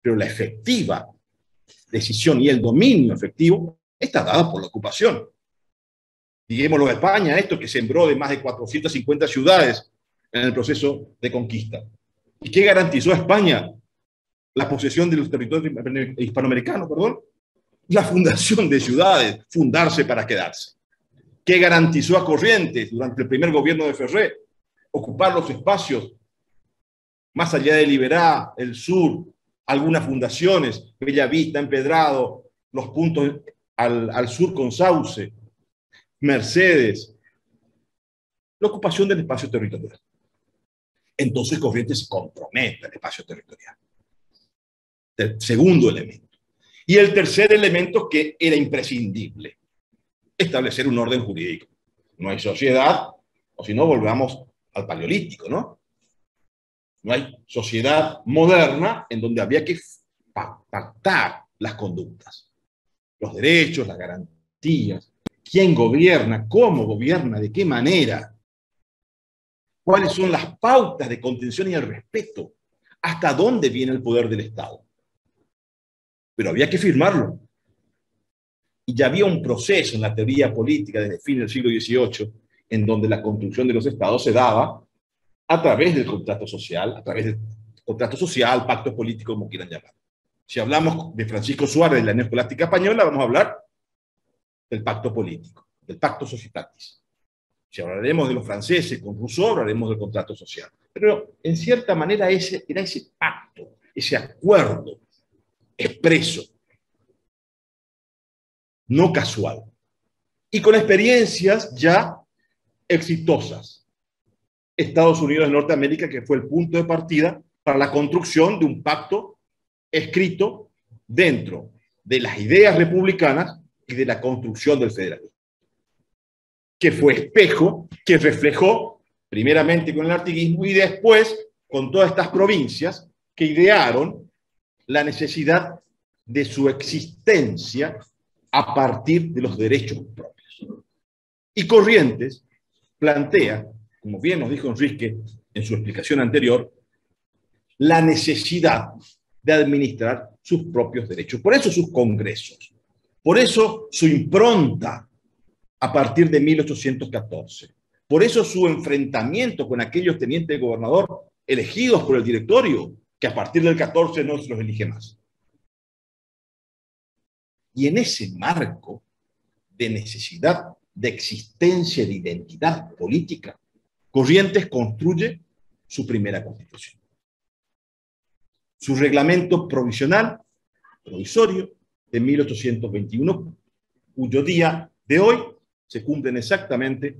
Pero la efectiva decisión y el dominio efectivo está dada por la ocupación. Digámoslo a España, esto que sembró de más de 450 ciudades en el proceso de conquista. ¿Y qué garantizó a España? La posesión de los territorios hispanoamericanos, perdón. La fundación de ciudades, fundarse para quedarse. ¿Qué garantizó a Corrientes durante el primer gobierno de Ferrer? Ocupar los espacios más allá de Liberá, el sur, algunas fundaciones, Bellavista, Empedrado, los puntos al sur con Sauce, Mercedes, la ocupación del espacio territorial. entonces Corrientes se compromete al espacio territorial. El segundo elemento. Y el tercer elemento que era imprescindible, establecer un orden jurídico. No hay sociedad, o si no, volvamos al paleolítico, ¿no? No hay sociedad moderna en donde había que pactar las conductas, los derechos, las garantías, quién gobierna, cómo gobierna, de qué manera, cuáles son las pautas de contención y el respeto, hasta dónde viene el poder del Estado. Pero había que firmarlo. Y ya había un proceso en la teoría política desde el fin del siglo XVIII en donde la construcción de los estados se daba a través del contrato social, pacto político, como quieran llamar. Si hablamos de Francisco Suárez de la Neoscolástica Española, vamos a hablar del pacto político, del pacto societatis. Si hablaremos de los franceses con Rousseau, hablaremos del contrato social. Pero en cierta manera era ese pacto, ese acuerdo expreso, no casual, y con experiencias ya exitosas. Estados Unidos de Norteamérica, que fue el punto de partida para la construcción de un pacto escrito dentro de las ideas republicanas y de la construcción del federalismo, que fue espejo, que reflejó primeramente con el artiguismo y después con todas estas provincias que idearon la necesidad de su existencia a partir de los derechos propios. Y Corrientes plantea, como bien nos dijo Enrique en su explicación anterior, la necesidad de administrar sus propios derechos. Por eso sus congresos, por eso su impronta a partir de 1814, por eso su enfrentamiento con aquellos tenientes de gobernador elegidos por el directorio, que a partir del 14 no se los elige más. Y en ese marco de necesidad de existencia de identidad política, Corrientes construye su primera constitución. Su reglamento provisorio de 1821, cuyo día de hoy se cumplen exactamente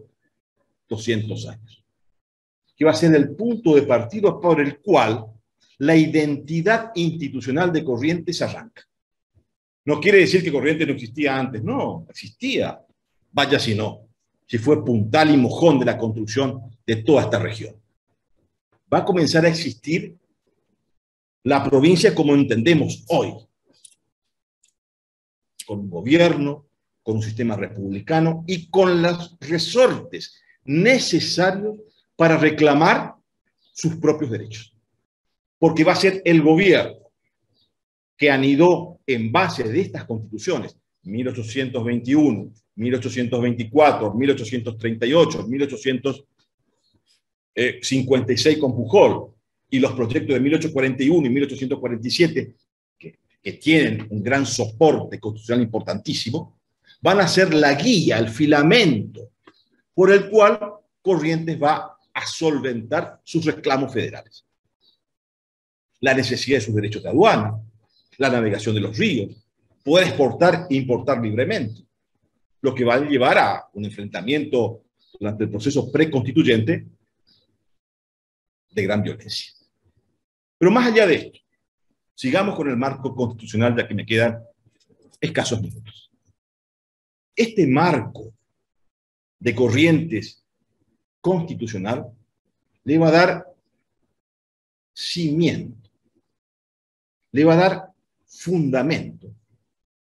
200 años. Que va a ser el punto de partida por el cual la identidad institucional de Corrientes arranca. No quiere decir que Corrientes no existía antes, no, existía. Vaya si no, si fue puntal y mojón de la construcción de toda esta región. Va a comenzar a existir la provincia como entendemos hoy, con un gobierno, con un sistema republicano y con los resortes necesarios para reclamar sus propios derechos. Porque va a ser el gobierno que anidó en base de estas constituciones, 1821, 1824, 1838, 1856 con Pujol, y los proyectos de 1841 y 1847, que tienen un gran soporte constitucional importantísimo, van a ser la guía, el filamento, por el cual Corrientes va a solventar sus reclamos federales. La necesidad de sus derechos de aduana, la navegación de los ríos, poder exportar e importar libremente, lo que va a llevar a un enfrentamiento durante el proceso preconstituyente de gran violencia. Pero más allá de esto, sigamos con el marco constitucional, ya que me quedan escasos minutos. Este marco de Corrientes constitucional le va a dar cimiento, le va a dar fundamento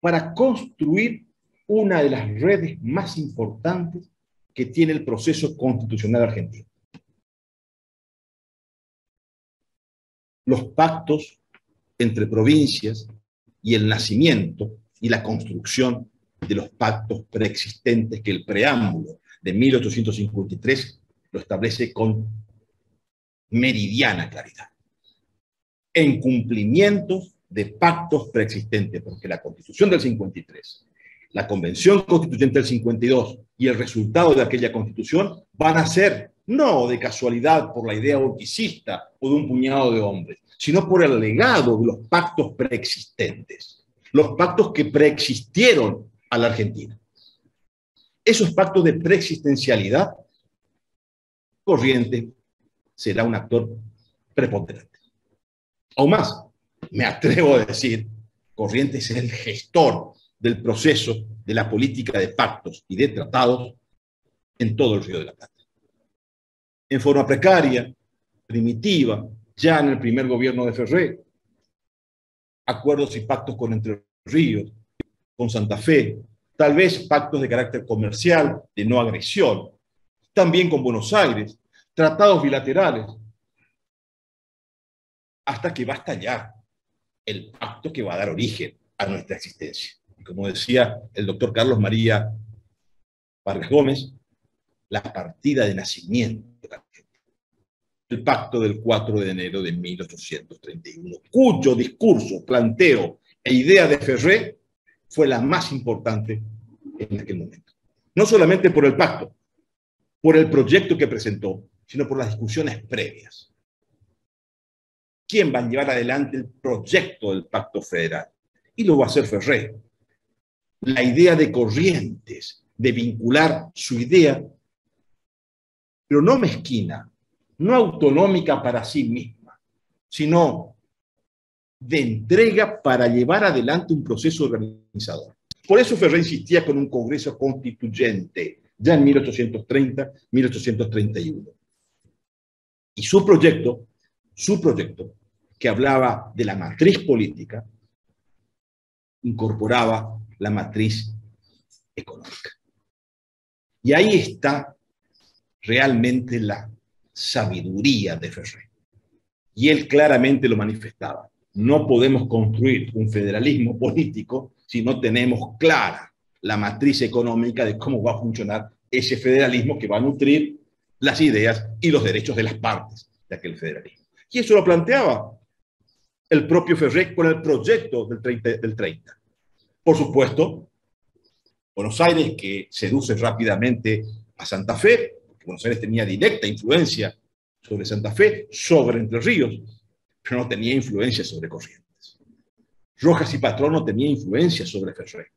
para construir una de las redes más importantes que tiene el proceso constitucional argentino. Los pactos entre provincias y el nacimiento y la construcción de los pactos preexistentes que el preámbulo de 1853 lo establece con meridiana claridad. En cumplimiento de pactos preexistentes, porque la Constitución del 53, la Convención Constituyente del 52 y el resultado de aquella Constitución van a ser no de casualidad por la idea orquicista o de un puñado de hombres, sino por el legado de los pactos preexistentes, los pactos que preexistieron a la Argentina. Esos pactos de preexistencialidad, Corrientes será un actor preponderante. Aún más, me atrevo a decir, Corrientes es el gestor del proceso de la política de pactos y de tratados en todo el Río de la Plata. En forma precaria, primitiva, ya en el primer gobierno de Ferré, acuerdos y pactos con Entre Ríos, con Santa Fe, tal vez pactos de carácter comercial, de no agresión, también con Buenos Aires, tratados bilaterales, hasta que va a estallar el pacto que va a dar origen a nuestra existencia. Y como decía el doctor Carlos María Vargas Gómez, la partida de nacimiento de la Argentina. El pacto del 4 de enero de 1831, cuyo discurso, planteo e idea de Ferré fue la más importante en aquel momento. No solamente por el pacto, por el proyecto que presentó, sino por las discusiones previas. ¿Quién va a llevar adelante el proyecto del Pacto Federal? Y lo va a hacer Ferré. La idea de Corrientes, de vincular su idea, pero no mezquina, no autonómica para sí misma, sino de entrega para llevar adelante un proceso organizador. Por eso Ferré insistía con un Congreso Constituyente, ya en 1830, 1831. Y su proyecto, que hablaba de la matriz política, incorporaba la matriz económica. Y ahí está realmente la sabiduría de Ferré. Y él claramente lo manifestaba. No podemos construir un federalismo político si no tenemos clara la matriz económica de cómo va a funcionar ese federalismo que va a nutrir las ideas y los derechos de las partes de aquel federalismo. Y eso lo planteaba el propio Ferré con el proyecto del 30. Por supuesto, Buenos Aires, que seduce rápidamente a Santa Fe, porque Buenos Aires tenía directa influencia sobre Santa Fe, sobre Entre Ríos, pero no tenía influencia sobre Corrientes. Rojas y Patrón no tenía influencia sobre Ferré,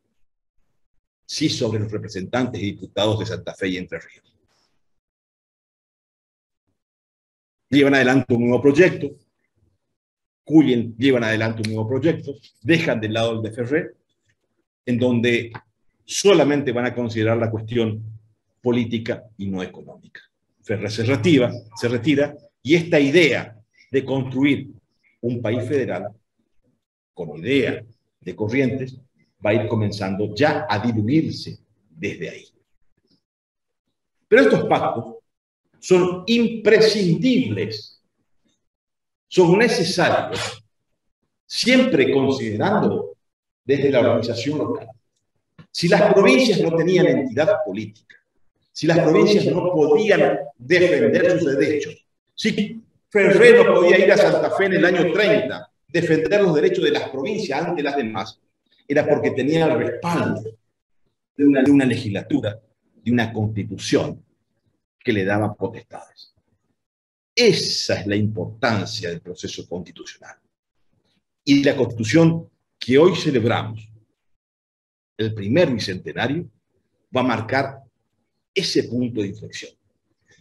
sí sobre los representantes y diputados de Santa Fe y Entre Ríos. Llevan adelante un nuevo proyecto, Cullen llevan adelante un nuevo proyecto, dejan de lado el de Ferré, en donde solamente van a considerar la cuestión política y no económica. Ferré se retira, y esta idea de construir un país federal, con idea de Corrientes, va a ir comenzando ya a diluirse desde ahí. Pero estos pactos son imprescindibles, son necesarios, siempre considerando desde la organización local. Si las provincias no tenían entidad política, si las provincias no podían defender sus derechos, si Ferré no podía ir a Santa Fe en el año 30, defender los derechos de las provincias ante las demás, era porque tenía el respaldo de una legislatura, de una constitución que le daba potestades. Esa es la importancia del proceso constitucional. Y la constitución que hoy celebramos, el primer bicentenario, va a marcar ese punto de inflexión,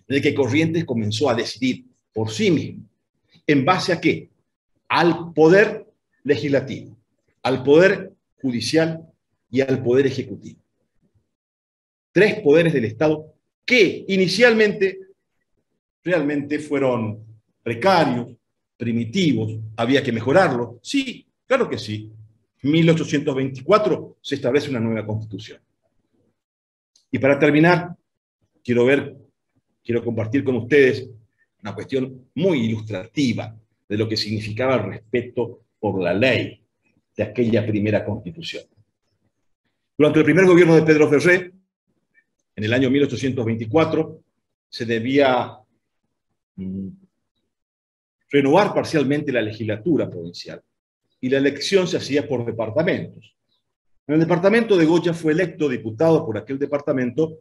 en el que Corrientes comenzó a decidir por sí mismo, ¿en base a qué? Al poder legislativo, al poder judicial y al poder ejecutivo. Tres poderes del Estado que inicialmente realmente fueron precarios, primitivos, había que mejorarlos. Sí, claro que sí. En 1824 se establece una nueva constitución. Y para terminar, quiero compartir con ustedes una cuestión muy ilustrativa de lo que significaba el respeto por la ley de aquella primera constitución. Durante el primer gobierno de Pedro Ferré, en el año 1824, se debía renovar parcialmente la legislatura provincial y la elección se hacía por departamentos. En el departamento de Goya fue electo diputado por aquel departamento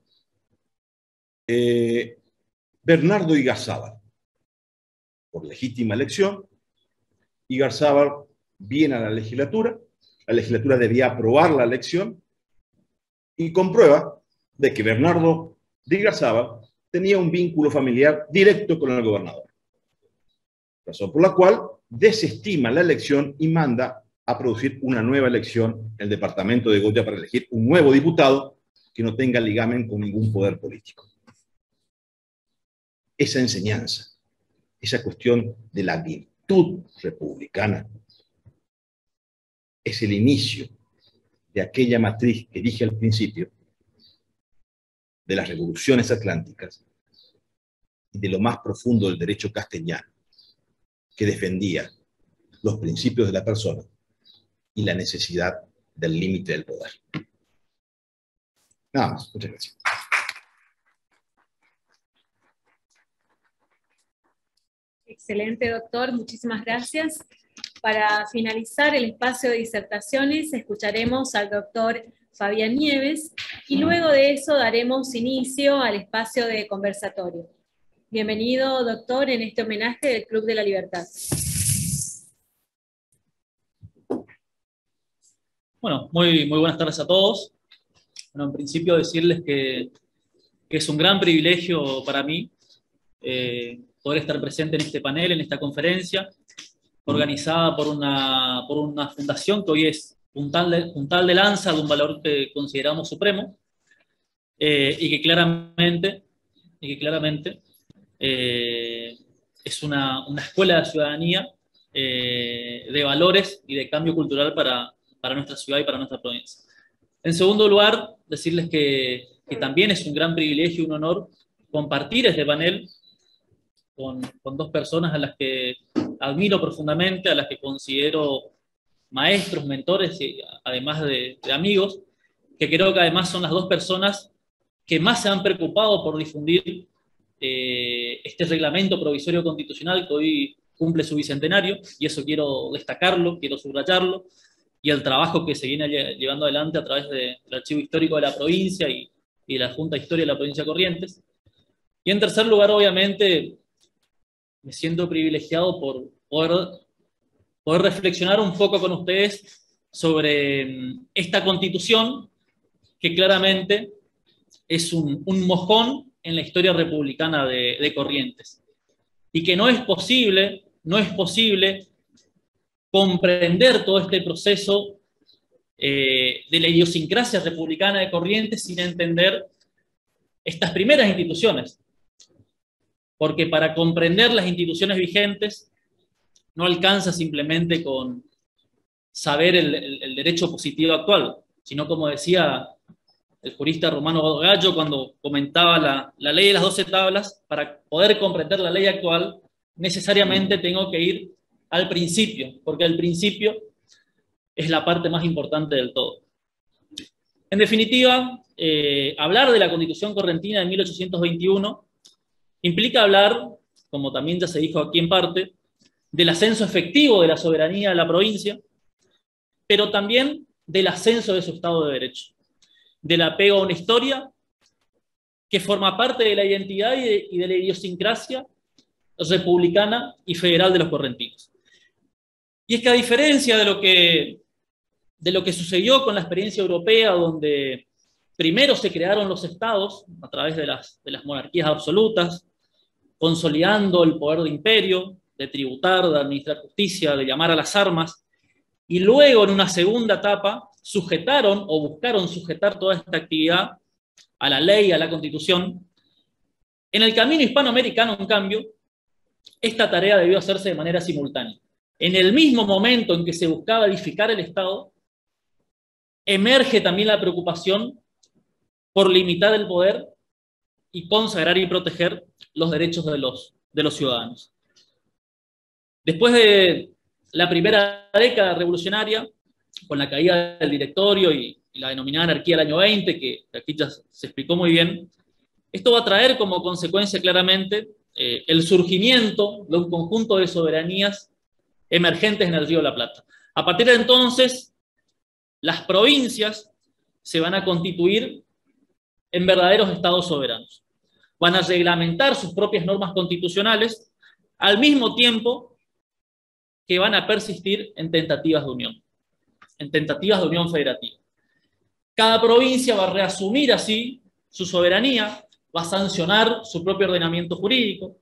Bernardo Igarzábal, por legítima elección. Igarzábal viene a la legislatura debía aprobar la elección y comprueba de que Bernardo de Igarzábal tenía un vínculo familiar directo con el gobernador. razón por la cual desestima la elección y manda a producir una nueva elección en el departamento de Goya para elegir un nuevo diputado que no tenga ligamen con ningún poder político. Esa enseñanza, esa cuestión de la virtud republicana, es el inicio de aquella matriz que dije al principio, de las revoluciones atlánticas y de lo más profundo del derecho castellano, que defendía los principios de la persona y la necesidad del límite del poder. Nada más. Muchas gracias. Excelente, doctor. Muchísimas gracias. Para finalizar el espacio de disertaciones, escucharemos al doctor Fabián Nieves y luego de eso daremos inicio al espacio de conversatorio. Bienvenido, doctor, en este homenaje del Club de la Libertad. Bueno, muy buenas tardes a todos. Bueno, en principio decirles que es un gran privilegio para mí poder estar presente en este panel, en esta conferencia, organizada por una fundación que hoy es puntal de lanza de un valor que consideramos supremo, y que claramente es una escuela de ciudadanía de valores y de cambio cultural para nuestra ciudad y para nuestra provincia. En segundo lugar, decirles que también es un gran privilegio y un honor compartir este panel con dos personas a las que admiro profundamente, a las que considero maestros, mentores, y además de amigos, que creo que además son las dos personas que más se han preocupado por difundir este reglamento provisorio constitucional que hoy cumple su bicentenario, y eso quiero destacarlo, quiero subrayarlo, y el trabajo que se viene llevando adelante a través del Archivo Histórico de la provincia y de la Junta de Historia de la provincia de Corrientes. Y en tercer lugar, obviamente, me siento privilegiado por poder reflexionar un poco con ustedes sobre esta Constitución que claramente es un mojón en la historia republicana de Corrientes, y que no es posible comprender todo este proceso de la idiosincrasia republicana de Corrientes sin entender estas primeras instituciones, porque para comprender las instituciones vigentes no alcanza simplemente con saber el derecho positivo actual, sino, como decía el jurista Romano Gallo cuando comentaba la ley de las 12 tablas, para poder comprender la ley actual necesariamente tengo que ir al principio, porque el principio es la parte más importante del todo. En definitiva, hablar de la Constitución correntina de 1821 implica hablar, como también ya se dijo aquí en parte, del ascenso efectivo de la soberanía de la provincia, pero también del ascenso de su Estado de Derecho, del apego a una historia que forma parte de la identidad y de la idiosincrasia republicana y federal de los correntinos. Y es que, a diferencia de lo que sucedió con la experiencia europea, donde primero se crearon los estados a través de las monarquías absolutas, consolidando el poder de imperio, de tributar, de administrar justicia, de llamar a las armas, y luego en una segunda etapa sujetaron o buscaron sujetar toda esta actividad a la ley, a la Constitución. En el camino hispanoamericano, en cambio, esta tarea debió hacerse de manera simultánea. En el mismo momento en que se buscaba edificar el Estado, emerge también la preocupación por limitar el poder y consagrar y proteger los derechos de los ciudadanos. Después de la primera década revolucionaria, con la caída del directorio y la denominada anarquía del año 20, que aquí ya se explicó muy bien, esto va a traer como consecuencia claramente el surgimiento de un conjunto de soberanías emergentes en el Río de la Plata. A partir de entonces, las provincias se van a constituir en verdaderos estados soberanos. Van a reglamentar sus propias normas constitucionales al mismo tiempo que van a persistir en tentativas de unión federativa. Cada provincia va a reasumir así su soberanía, va a sancionar su propio ordenamiento jurídico,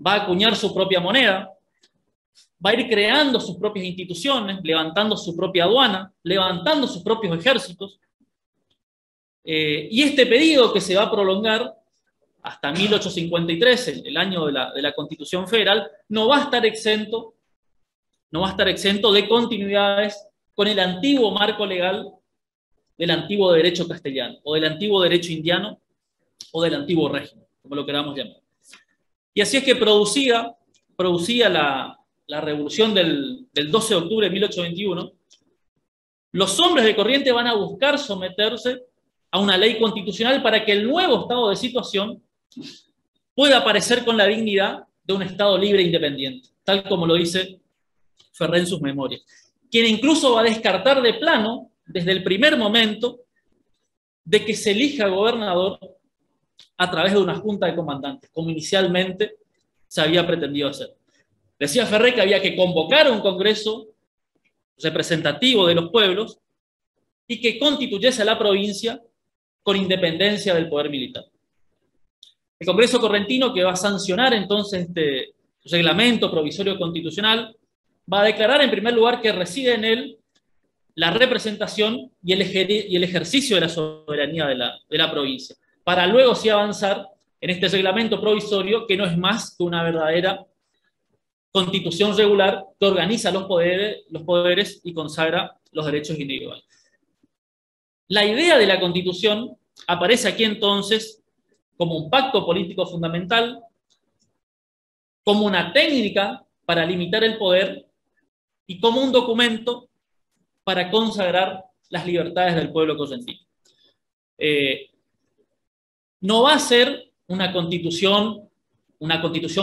va a acuñar su propia moneda, va a ir creando sus propias instituciones, levantando su propia aduana, levantando sus propios ejércitos. Y este periodo que se va a prolongar hasta 1853, el año de la Constitución Federal, no va a estar exento de continuidades con el antiguo marco legal del antiguo derecho castellano, o del antiguo derecho indiano, o del antiguo régimen, como lo queramos llamar. Y así es que producía la revolución del 12 de octubre de 1821, los hombres de Corrientes van a buscar someterse a una ley constitucional para que el nuevo estado de situación pueda aparecer con la dignidad de un Estado libre e independiente, tal como lo dice Ferré en sus memorias, quien incluso va a descartar de plano, desde el primer momento, de que se elija gobernador a través de una junta de comandantes, como inicialmente se había pretendido hacer. Decía Ferré que había que convocar a un congreso representativo de los pueblos y que constituyese a la provincia con independencia del poder militar. El Congreso Correntino, que va a sancionar entonces este reglamento provisorio constitucional, va a declarar en primer lugar que reside en él la representación y el ejercicio de la soberanía de la provincia, para luego sí avanzar en este reglamento provisorio que no es más que una verdadera constitución regular que organiza los poderes y consagra los derechos individuales. La idea de la Constitución aparece aquí entonces como un pacto político fundamental, como una técnica para limitar el poder y como un documento para consagrar las libertades del pueblo correntino. No va a ser una constitución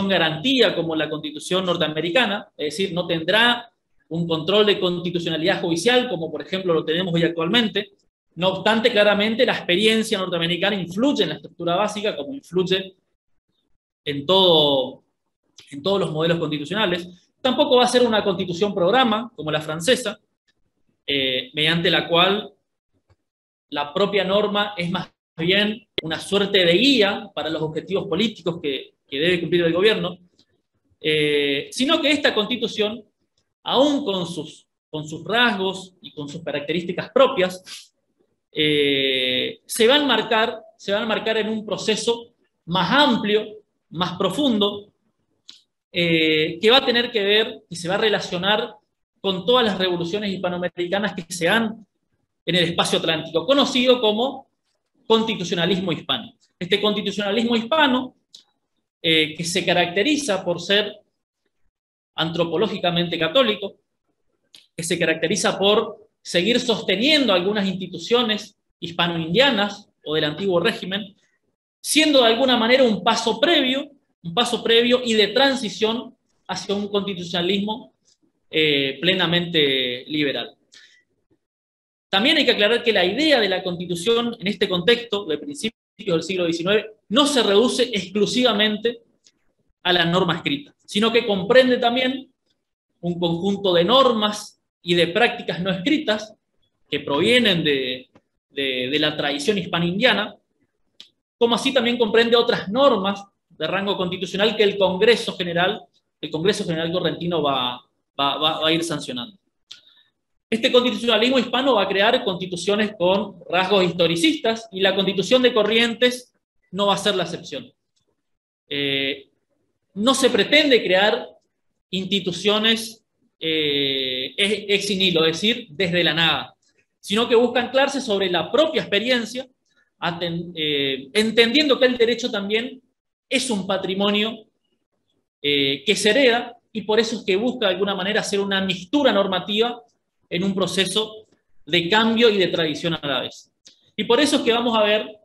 garantía como la Constitución norteamericana, es decir, no tendrá un control de constitucionalidad judicial como por ejemplo lo tenemos hoy actualmente. No obstante, claramente la experiencia norteamericana influye en la estructura básica como influye en todos los modelos constitucionales. Tampoco va a ser una constitución programa como la francesa, mediante la cual la propia norma es más bien una suerte de guía para los objetivos políticos que debe cumplir el gobierno, sino que esta constitución, aún con sus rasgos y con sus características propias, se va a enmarcar en un proceso más amplio, más profundo, que va a tener que ver y se va a relacionar con todas las revoluciones hispanoamericanas que se dan en el espacio atlántico, conocido como constitucionalismo hispano. Este constitucionalismo hispano, que se caracteriza por ser antropológicamente católico, que se caracteriza por seguir sosteniendo algunas instituciones hispano-indianas o del antiguo régimen, siendo de alguna manera un paso previo y de transición hacia un constitucionalismo plenamente liberal. También hay que aclarar que la idea de la Constitución en este contexto, de principios del siglo XIX, no se reduce exclusivamente a la norma escrita, sino que comprende también un conjunto de normas y de prácticas no escritas que provienen de la tradición hispano-indiana, como así también comprende otras normas de rango constitucional que el Congreso General Correntino va a ir sancionando. Este constitucionalismo hispano va a crear constituciones con rasgos historicistas y la Constitución de Corrientes no va a ser la excepción. No se pretende crear instituciones ex nihilo, es decir, desde la nada, sino que busca anclarse sobre la propia experiencia, entendiendo que el derecho también es un patrimonio que se hereda y por eso es que busca de alguna manera hacer una mixtura normativa en un proceso de cambio y de tradición a la vez. Y por eso es que vamos a ver,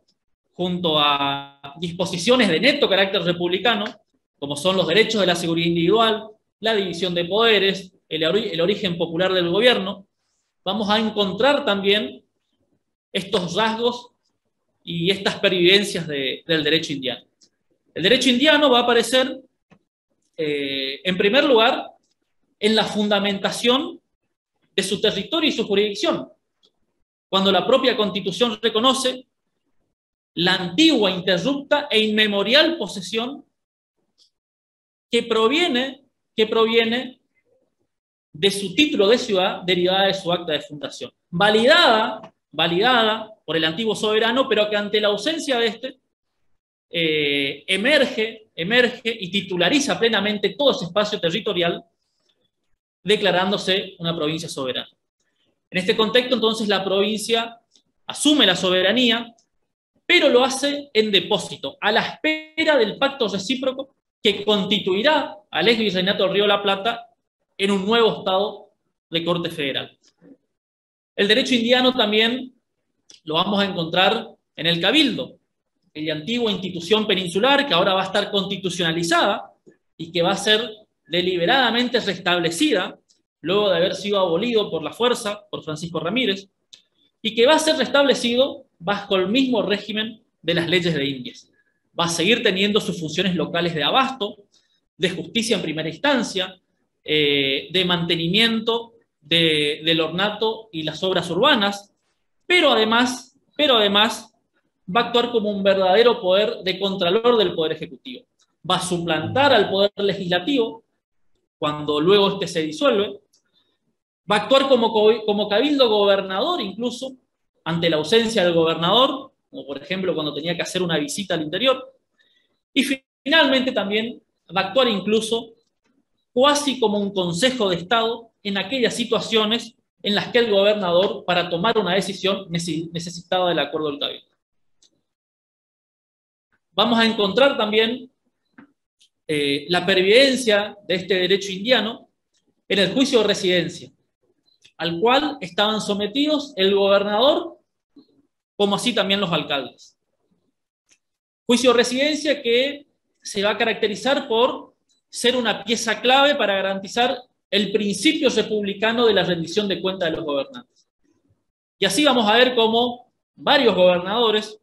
junto a disposiciones de neto carácter republicano, como son los derechos de la seguridad individual, la división de poderes, el origen popular del gobierno, vamos a encontrar también estos rasgos y estas pervivencias del derecho indiano. El derecho indiano va a aparecer, en primer lugar, en la fundamentación de su territorio y su jurisdicción, cuando la propia Constitución reconoce la antigua, interrupta e inmemorial posesión que proviene de su título de ciudad derivada de su acta de fundación, validada por el antiguo soberano, pero que ante la ausencia de este emerge y titulariza plenamente todo ese espacio territorial, declarándose una provincia soberana. En este contexto, entonces, la provincia asume la soberanía, pero lo hace en depósito, a la espera del pacto recíproco que constituirá al ex virreinato del Río de la Plata en un nuevo estado de corte federal. El derecho indiano también lo vamos a encontrar en el Cabildo, la antigua institución peninsular que ahora va a estar constitucionalizada y que va a ser deliberadamente restablecida luego de haber sido abolido por la fuerza, por Francisco Ramírez, y que va a ser restablecido bajo el mismo régimen de las leyes de Indias. Va a seguir teniendo sus funciones locales de abasto, de justicia en primera instancia, de mantenimiento del ornato y las obras urbanas, pero además va a actuar como un verdadero poder de contralor del Poder Ejecutivo. Va a suplantar al Poder Legislativo cuando luego este se disuelve. Va a actuar como cabildo gobernador incluso ante la ausencia del gobernador, como por ejemplo cuando tenía que hacer una visita al interior. Y finalmente también va a actuar incluso cuasi como un consejo de Estado en aquellas situaciones en las que el gobernador, para tomar una decisión, necesitaba del acuerdo del cabildo. Vamos a encontrar también la pervivencia de este derecho indiano en el juicio de residencia, al cual estaban sometidos el gobernador, como así también los alcaldes. Juicio de residencia que se va a caracterizar por ser una pieza clave para garantizar el principio republicano de la rendición de cuentas de los gobernantes. Y así vamos a ver cómo varios gobernadores,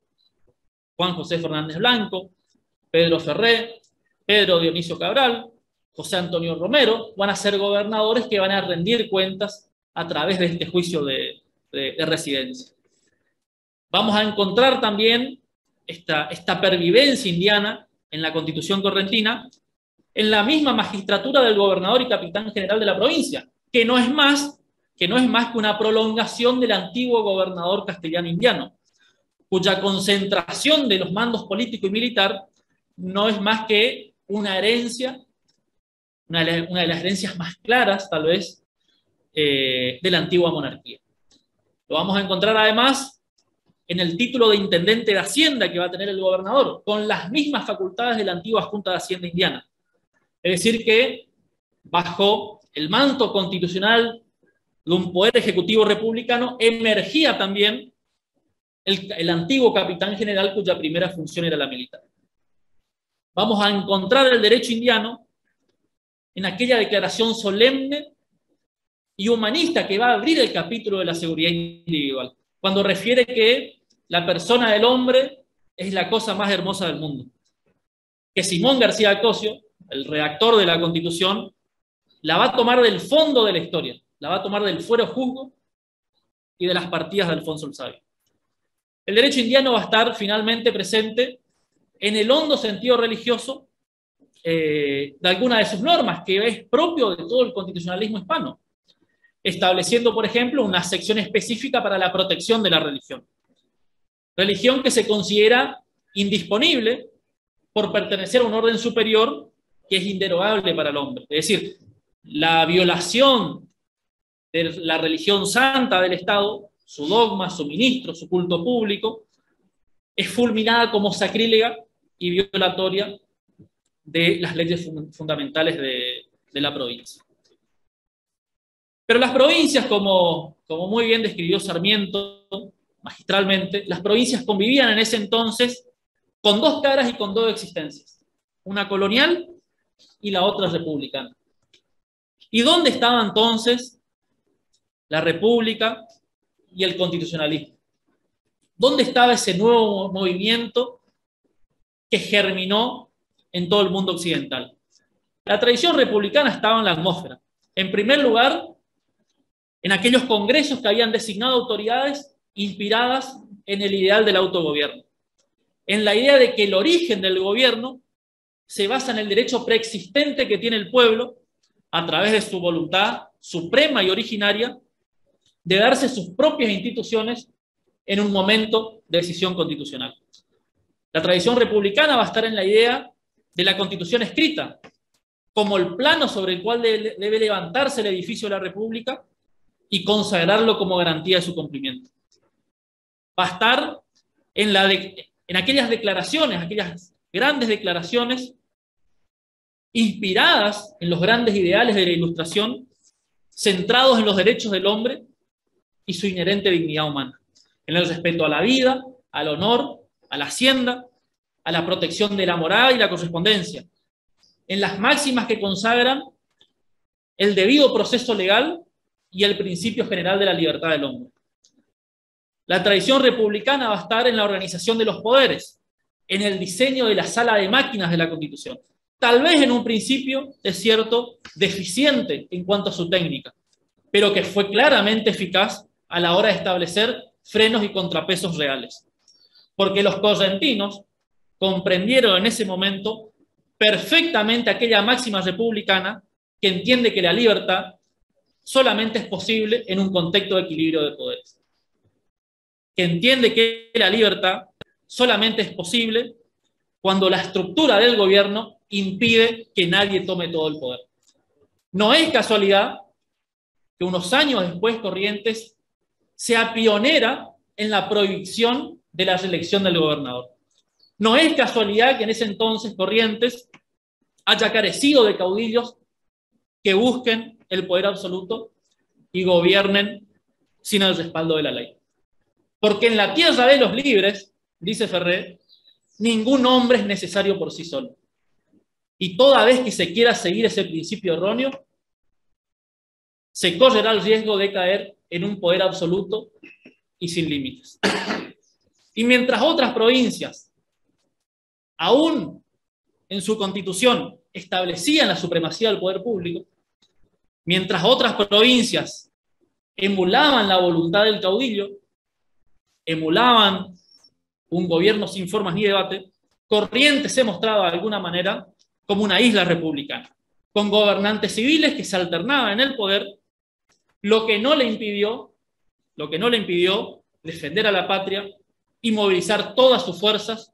Juan José Fernández Blanco, Pedro Ferré, Pedro Dionisio Cabral, José Antonio Romero, van a ser gobernadores que van a rendir cuentas a través de este juicio de residencia. Vamos a encontrar también esta pervivencia indiana en la Constitución correntina, en la misma magistratura del gobernador y capitán general de la provincia, que no es más que una prolongación del antiguo gobernador castellano indiano, cuya concentración de los mandos político y militar no es más que una herencia, una de las herencias más claras, tal vez, de la antigua monarquía. Lo vamos a encontrar además en el título de intendente de Hacienda que va a tener el gobernador, con las mismas facultades de la antigua Junta de Hacienda indiana. Es decir que, bajo el manto constitucional de un poder ejecutivo republicano, emergía también el antiguo capitán general cuya primera función era la militar. Vamos a encontrar el derecho indiano en aquella declaración solemne y humanista que va a abrir el capítulo de la seguridad individual, cuando refiere que la persona del hombre es la cosa más hermosa del mundo. Que Simón García Cosio, el redactor de la Constitución, la va a tomar del fondo de la historia, la va a tomar del fuero juzgo y de las partidas de Alfonso el Sabio. El derecho indiano va a estar finalmente presente en el hondo sentido religioso de alguna de sus normas, que es propio de todo el constitucionalismo hispano, estableciendo, por ejemplo, una sección específica para la protección de la religión. Religión que se considera indisponible por pertenecer a un orden superior que es inderogable para el hombre. Es decir, la violación de la religión santa del Estado, su dogma, su ministro, su culto público, es fulminada como sacrílega y violatoria de las leyes fundamentales de la provincia. Pero las provincias, como muy bien describió Sarmiento magistralmente, las provincias convivían en ese entonces con dos caras y con dos existencias, una colonial y la otra republicana. ¿Y dónde estaba entonces la república y el constitucionalismo? ¿Dónde estaba ese nuevo movimiento que germinó en todo el mundo occidental? La tradición republicana estaba en la atmósfera. En primer lugar, en aquellos congresos que habían designado autoridades inspiradas en el ideal del autogobierno, en la idea de que el origen del gobierno se basa en el derecho preexistente que tiene el pueblo a través de su voluntad suprema y originaria de darse sus propias instituciones en un momento de decisión constitucional. La tradición republicana va a estar en la idea de la Constitución escrita, como el plano sobre el cual debe levantarse el edificio de la República y consagrarlo como garantía de su cumplimiento. Va a estar en aquellas declaraciones, aquellas grandes declaraciones inspiradas en los grandes ideales de la Ilustración, centrados en los derechos del hombre y su inherente dignidad humana, en el respeto a la vida, al honor, a la hacienda, a la protección de la moral y la correspondencia, en las máximas que consagran el debido proceso legal y el principio general de la libertad del hombre. La tradición republicana va a estar en la organización de los poderes, en el diseño de la sala de máquinas de la Constitución. Tal vez en un principio, es cierto, deficiente en cuanto a su técnica, pero que fue claramente eficaz a la hora de establecer frenos y contrapesos reales. Porque los correntinos comprendieron en ese momento perfectamente aquella máxima republicana que entiende que la libertad solamente es posible en un contexto de equilibrio de poderes. Que entiende que la libertad solamente es posible cuando la estructura del gobierno impide que nadie tome todo el poder. No es casualidad que unos años después Corrientes sea pionera en la prohibición de la reelección del gobernador. No es casualidad que en ese entonces Corrientes haya carecido de caudillos que busquen el poder absoluto y gobiernen sin el respaldo de la ley. Porque en la tierra de los libres, dice Ferré, ningún hombre es necesario por sí solo. Y toda vez que se quiera seguir ese principio erróneo, se correrá el riesgo de caer en un poder absoluto y sin límites. Y mientras otras provincias, aún en su constitución, establecían la supremacía del poder público, mientras otras provincias emulaban la voluntad del caudillo, emulaban un gobierno sin formas ni debate, Corrientes se mostraba de alguna manera como una isla republicana, con gobernantes civiles que se alternaban en el poder, lo que no le impidió defender a la patria y movilizar todas sus fuerzas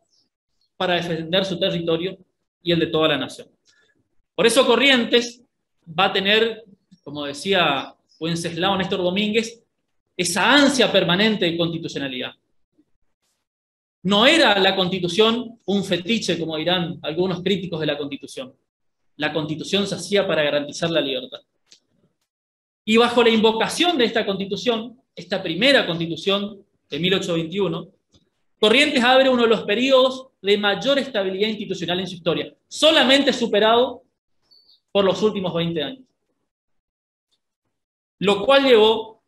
para defender su territorio y el de toda la nación. Por eso Corrientes va a tener, como decía Wenceslao Néstor Domínguez, esa ansia permanente de constitucionalidad. No era la Constitución un fetiche, como dirán algunos críticos de la Constitución. La Constitución se hacía para garantizar la libertad. Y bajo la invocación de esta Constitución, esta primera Constitución de 1821, Corrientes abre uno de los periodos de mayor estabilidad institucional en su historia, solamente superado por los últimos 20 años. Lo cual llevó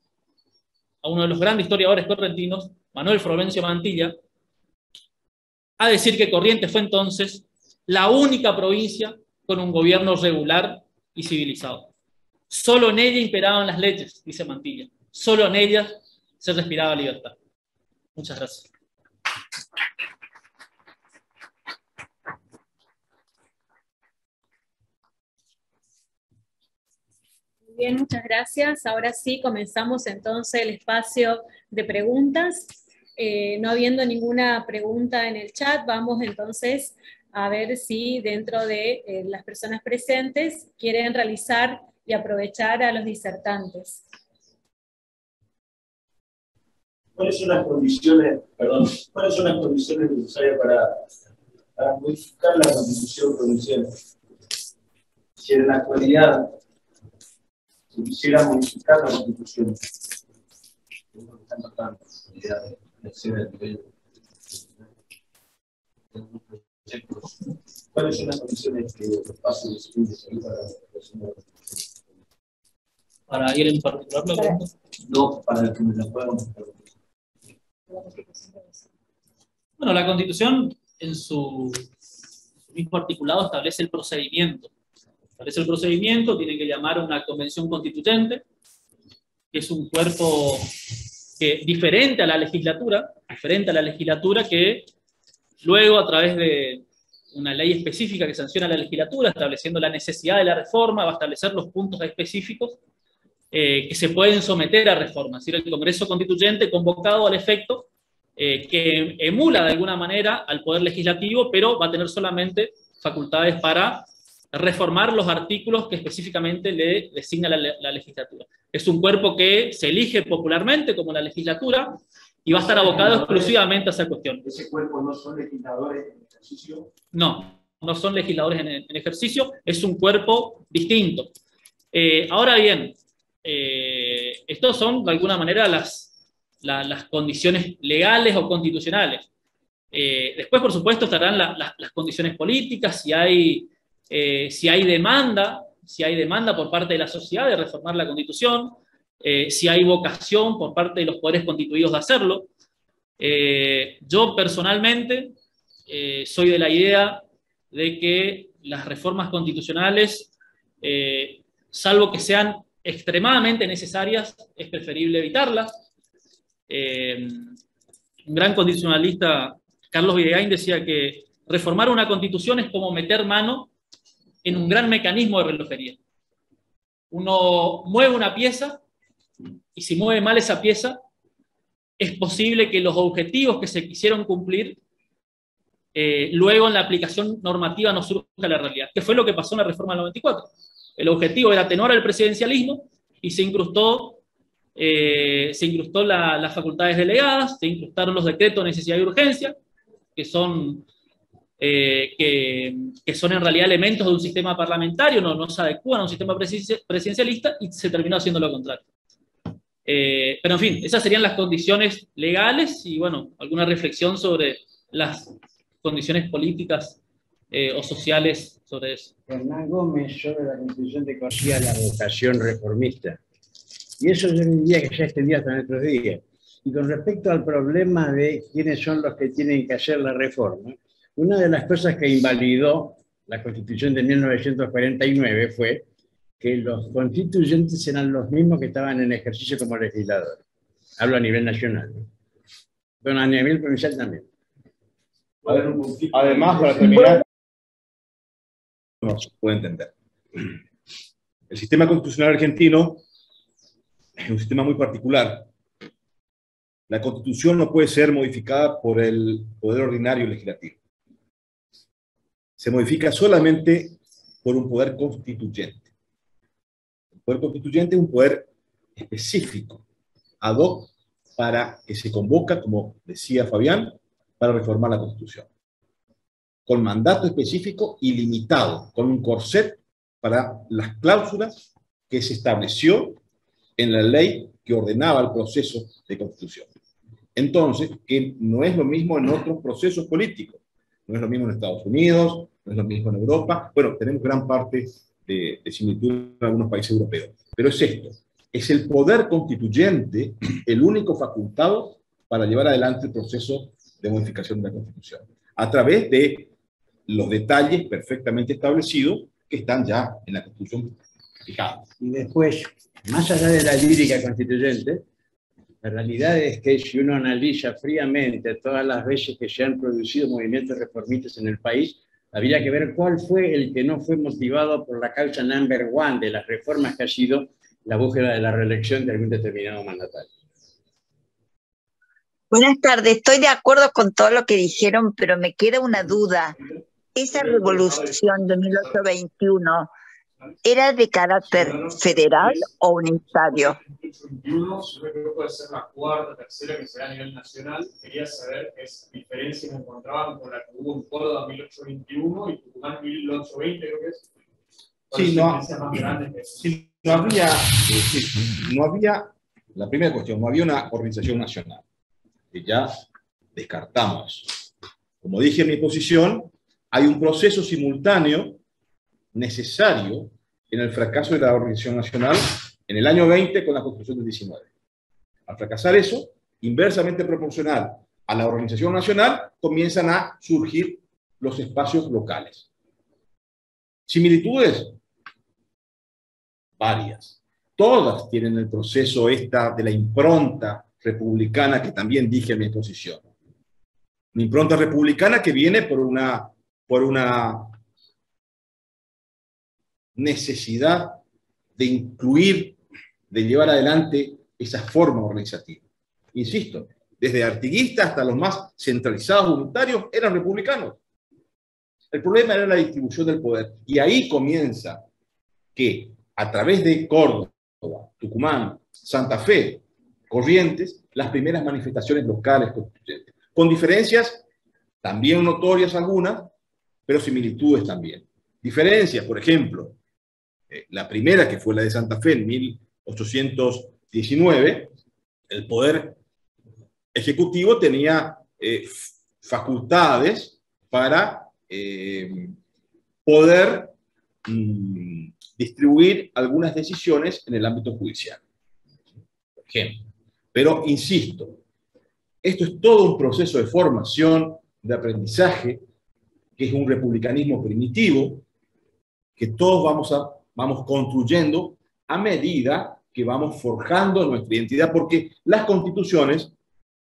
a uno de los grandes historiadores correntinos, Manuel Florencio Mantilla, a decir que Corrientes fue entonces la única provincia con un gobierno regular y civilizado. Solo en ella imperaban las leyes, dice Mantilla. Solo en ella se respiraba libertad. Muchas gracias. Bien, muchas gracias. Ahora sí, comenzamos entonces el espacio de preguntas. No habiendo ninguna pregunta en el chat, vamos entonces a ver si dentro de las personas presentes quieren realizar y aprovechar a los disertantes. ¿Cuáles son las condiciones necesarias para modificar la Constitución provincial? Si en la actualidad se quisiera modificar la Constitución, ¿cuáles son las condiciones que paso de estudios ¿Para alguien en particular la pregunta? No, para el que me la puedan mostrar. Bueno, la Constitución en su mismo articulado establece el procedimiento. Tiene que llamar a una convención constituyente, que es un cuerpo diferente a la legislatura, que luego a través de una ley específica que sanciona la legislatura, estableciendo la necesidad de la reforma, va a establecer los puntos específicos que se pueden someter a reforma. Es decir, el Congreso Constituyente convocado al efecto, que emula de alguna manera al Poder Legislativo, pero va a tener solamente facultades para reformar los artículos que específicamente le designa la legislatura. Es un cuerpo que se elige popularmente como la legislatura y va a estar abocado exclusivamente a esa cuestión. ¿Ese cuerpo no son legisladores en ejercicio? No, no son legisladores en ejercicio, es un cuerpo distinto. Ahora bien, estos son de alguna manera las condiciones legales o constitucionales. Después, por supuesto, estarán las condiciones políticas, si hay demanda por parte de la sociedad de reformar la Constitución, si hay vocación por parte de los poderes constituidos de hacerlo. Yo personalmente soy de la idea de que las reformas constitucionales, salvo que sean extremadamente necesarias, es preferible evitarlas. Un gran constitucionalista, Carlos Villain, decía que reformar una constitución es como meter mano en un gran mecanismo de relojería. Uno mueve una pieza y si mueve mal esa pieza, es posible que los objetivos que se quisieron cumplir luego en la aplicación normativa no surja la realidad, que fue lo que pasó en la reforma del 94. El objetivo era atenuar el presidencialismo y se incrustó las facultades delegadas, se incrustaron los decretos de necesidad y urgencia, que son en realidad elementos de un sistema parlamentario, no se adecúan a un sistema presidencialista, y se terminó haciendo lo contrario. Pero en fin, esas serían las condiciones legales y bueno, alguna reflexión sobre las condiciones políticas o sociales sobre eso. Hernán Gómez sobre la Constitución de conocía la vocación reformista. Y eso yo diría que ya extendía hasta nuestros días. Y con respecto al problema de quiénes son los que tienen que hacer la reforma, una de las cosas que invalidó la Constitución de 1949 fue que los constituyentes eran los mismos que estaban en ejercicio como legisladores. Hablo a nivel nacional, ¿no? Pero a nivel provincial también. Además, para terminar, no se puede entender. El sistema constitucional argentino es un sistema muy particular. La Constitución no puede ser modificada por el poder ordinario legislativo. Se modifica solamente por un poder constituyente. El poder constituyente es un poder específico, ad hoc, para que se convoca, como decía Fabián, para reformar la Constitución. Con mandato específico y limitado, con un corset para las cláusulas que se estableció en la ley que ordenaba el proceso de constitución. Entonces, que no es lo mismo en otros procesos políticos. No es lo mismo en Estados Unidos, no es lo mismo en Europa. Bueno, tenemos gran parte de similitud en algunos países europeos. Pero es esto, es el poder constituyente el único facultado para llevar adelante el proceso de modificación de la Constitución, a través de los detalles perfectamente establecidos que están ya en la Constitución fijados. Y después, más allá de la lírica constituyente, la realidad es que si uno analiza fríamente todas las veces que se han producido movimientos reformistas en el país, habría que ver cuál fue el que no fue motivado por la causa number one de las reformas, que ha sido la búsqueda de la reelección de algún determinado mandatario. Buenas tardes, estoy de acuerdo con todo lo que dijeron, pero me queda una duda. ¿Esa revolución de 1821 era de carácter federal o unitario? 1821, yo creo que puede ser la cuarta, tercera que se da a nivel nacional. Quería saber qué diferencias encontraban con la que hubo en Córdoba 1821 y Tucumán 1820, creo que es. Sí, no había, la primera cuestión, no había una organización nacional, que ya descartamos. Como dije en mi exposición, hay un proceso simultáneo necesario en el fracaso de la organización nacional en el año 20 con la Constitución del 19. Al fracasar eso, inversamente proporcional a la organización nacional, comienzan a surgir los espacios locales. ¿Similitudes? Varias. Todas tienen el proceso esta de la impronta republicana que también dije en mi exposición. Una impronta republicana que viene por una necesidad de incluir de llevar adelante esa forma organizativa. Insisto, desde artiguistas hasta los más centralizados voluntarios eran republicanos. El problema era la distribución del poder. Y ahí comienza que a través de Córdoba, Tucumán, Santa Fe, Corrientes, las primeras manifestaciones locales constituyentes. Con diferencias también notorias algunas, pero similitudes también. Diferencias, por ejemplo, la primera, que fue la de Santa Fe en 1819, el poder ejecutivo tenía facultades para poder distribuir algunas decisiones en el ámbito judicial. Por ejemplo. Pero, insisto, esto es todo un proceso de formación, de aprendizaje, que es un republicanismo primitivo, que todos vamos construyendo a medida que vamos forjando nuestra identidad, porque las constituciones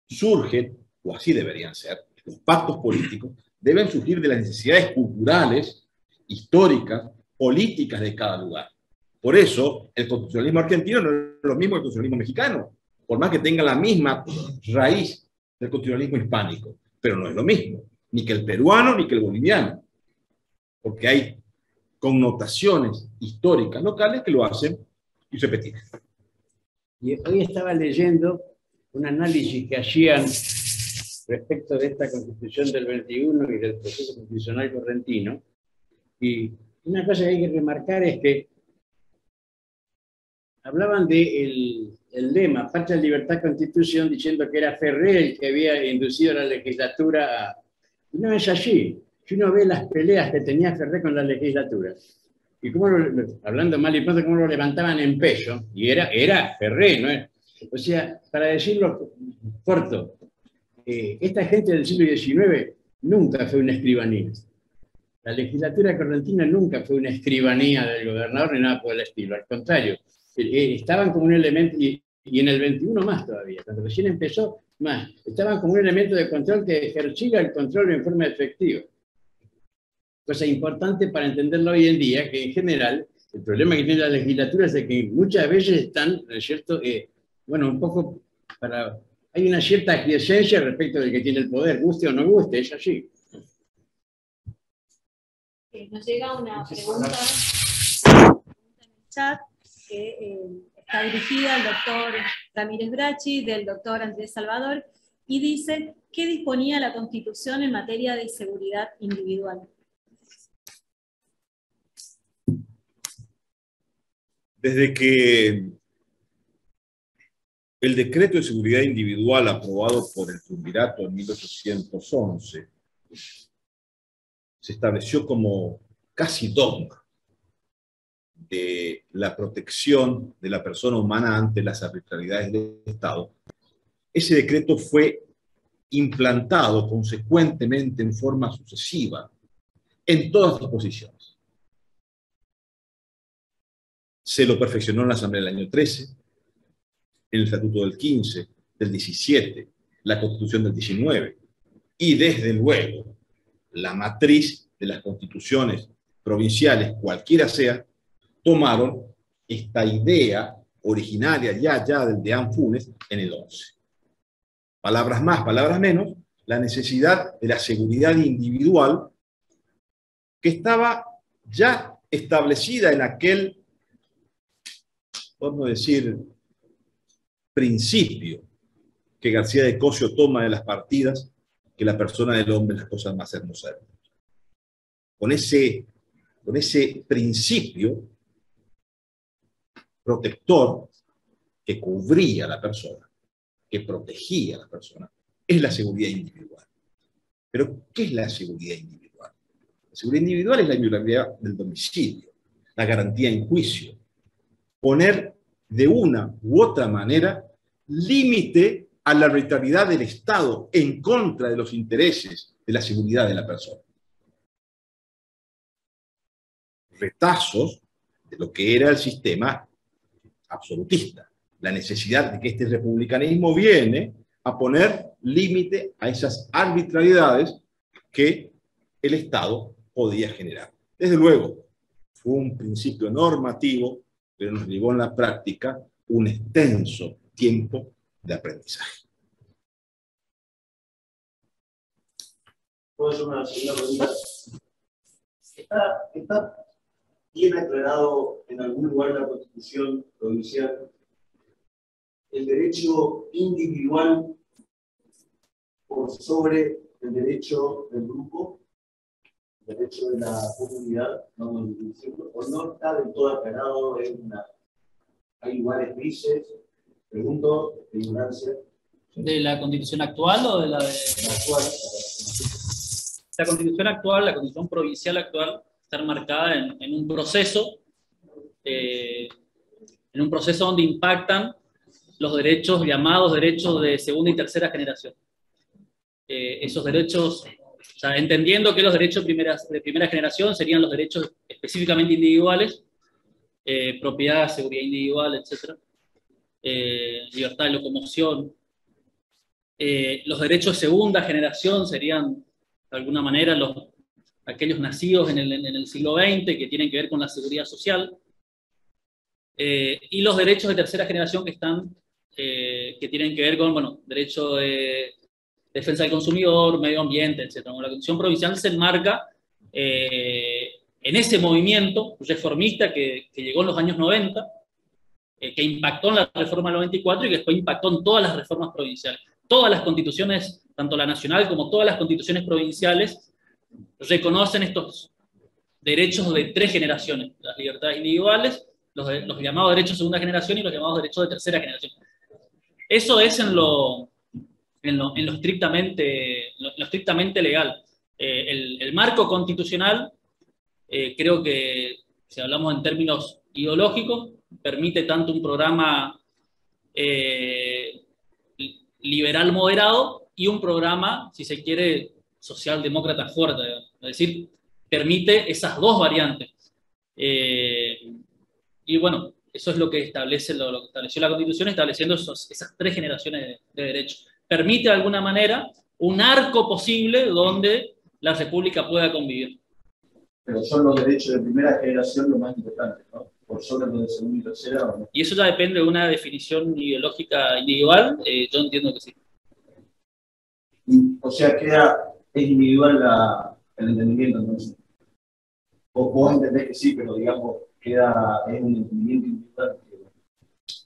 surgen, o así deberían ser, los pactos políticos deben surgir de las necesidades culturales, históricas, políticas de cada lugar. Por eso, el constitucionalismo argentino no es lo mismo que el constitucionalismo mexicano, por más que tenga la misma raíz del constitucionalismo hispánico, pero no es lo mismo, ni que el peruano ni que el boliviano, porque hay connotaciones históricas locales que lo hacen irrepetible. Y hoy estaba leyendo un análisis que hacían respecto de esta Constitución del 21 y del proceso constitucional correntino, y una cosa que hay que remarcar es que hablaban del lema Patria, Libertad, Constitución, diciendo que era Ferrer el que había inducido a la legislatura a... Y no es así. Si uno ve las peleas que tenía Ferrer con la legislatura, y cómo, hablando mal y pronto, cómo lo levantaban en peso, y era Ferrer, ¿no? O sea, para decirlo corto, esta gente del siglo XIX nunca fue una escribanía. La legislatura correntina nunca fue una escribanía del gobernador ni nada por el estilo, al contrario. Estaban como un elemento, y en el 21 más todavía, cuando recién empezó, más, estaban como un elemento de control que ejercía el control en forma efectiva. Cosa importante para entenderlo hoy en día, que en general, el problema que tiene la legislatura es de que muchas veces están, ¿no es cierto?, bueno, un poco para... Hay una cierta aquiescencia respecto del que tiene el poder, guste o no guste, es así. Nos llega una pregunta en el chat que está dirigida al doctor Ramírez Brachi, del doctor Andrés Salvador, y dice, ¿qué disponía la Constitución en materia de seguridad individual? Desde que el decreto de seguridad individual aprobado por el Triunvirato en 1811 se estableció como casi dogma de la protección de la persona humana ante las arbitrariedades del Estado, ese decreto fue implantado consecuentemente en forma sucesiva en todas sus posiciones. Se lo perfeccionó en la Asamblea del año 13, en el Estatuto del 15, del 17, la Constitución del 19, y desde luego la matriz de las constituciones provinciales, cualquiera sea, tomaron esta idea originaria ya del Deán Funes en el 11. Palabras más, palabras menos, la necesidad de la seguridad individual que estaba ya establecida en aquel, podemos decir, principio que García de Cosio toma de las partidas, que la persona del hombre es las cosas más hermosas del mundo. Con ese principio protector que cubría a la persona, que protegía a la persona, es la seguridad individual. Pero, ¿qué es la seguridad individual? La seguridad individual es la inviolabilidad del domicilio, la garantía en juicio, poner de una u otra manera límite a la arbitrariedad del Estado en contra de los intereses de la seguridad de la persona. Retazos de lo que era el sistema absolutista. La necesidad de que este republicanismo viene a poner límite a esas arbitrariedades que el Estado podía generar. Desde luego, fue un principio normativo, pero nos llevó en la práctica un extenso tiempo de aprendizaje. ¿Puedo hacer una segunda pregunta? ¿Está bien aclarado en algún lugar de la Constitución provincial el derecho individual por sobre el derecho del grupo, el derecho de la comunidad, no o no está del todo aclarado? Hay lugares grises, pregunto, de ignorancia. ¿De la Constitución actual o de la de La actual. la Constitución actual, la Constitución provincial actual, está marcada en un proceso donde impactan los derechos llamados derechos de segunda y tercera generación. Esos derechos, o sea, entendiendo que los derechos de primera generación serían los derechos específicamente individuales, propiedad, seguridad individual, etc., libertad de locomoción. Los derechos de segunda generación serían, de alguna manera, aquellos nacidos en el siglo XX, que tienen que ver con la seguridad social, y los derechos de tercera generación que tienen que ver con, bueno, derecho de defensa del consumidor, medio ambiente, etc. La Constitución provincial se enmarca en ese movimiento reformista que llegó en los años 90, que impactó en la reforma del 94 y que después impactó en todas las reformas provinciales. Todas las constituciones, tanto la nacional como todas las constituciones provinciales, reconocen estos derechos de tres generaciones: las libertades individuales, los llamados derechos de segunda generación y los llamados derechos de tercera generación. Eso es en lo estrictamente legal. El marco constitucional, creo que, si hablamos en términos ideológicos, permite tanto un programa liberal moderado y un programa, si se quiere, socialdemócrata fuerte. Es decir, permite esas dos variantes. Y bueno, eso es lo que estableció la Constitución, estableciendo esas tres generaciones de derechos. Permite de alguna manera un arco posible donde la República pueda convivir. Pero son los derechos de primera generación los más importantes, ¿no? Por sobre los de segunda y tercera, ¿o no? Y eso ya depende de una definición ideológica individual. Yo entiendo que sí. O sea, es individual el entendimiento, entonces. Vos entendés que sí, pero digamos, es un entendimiento individual.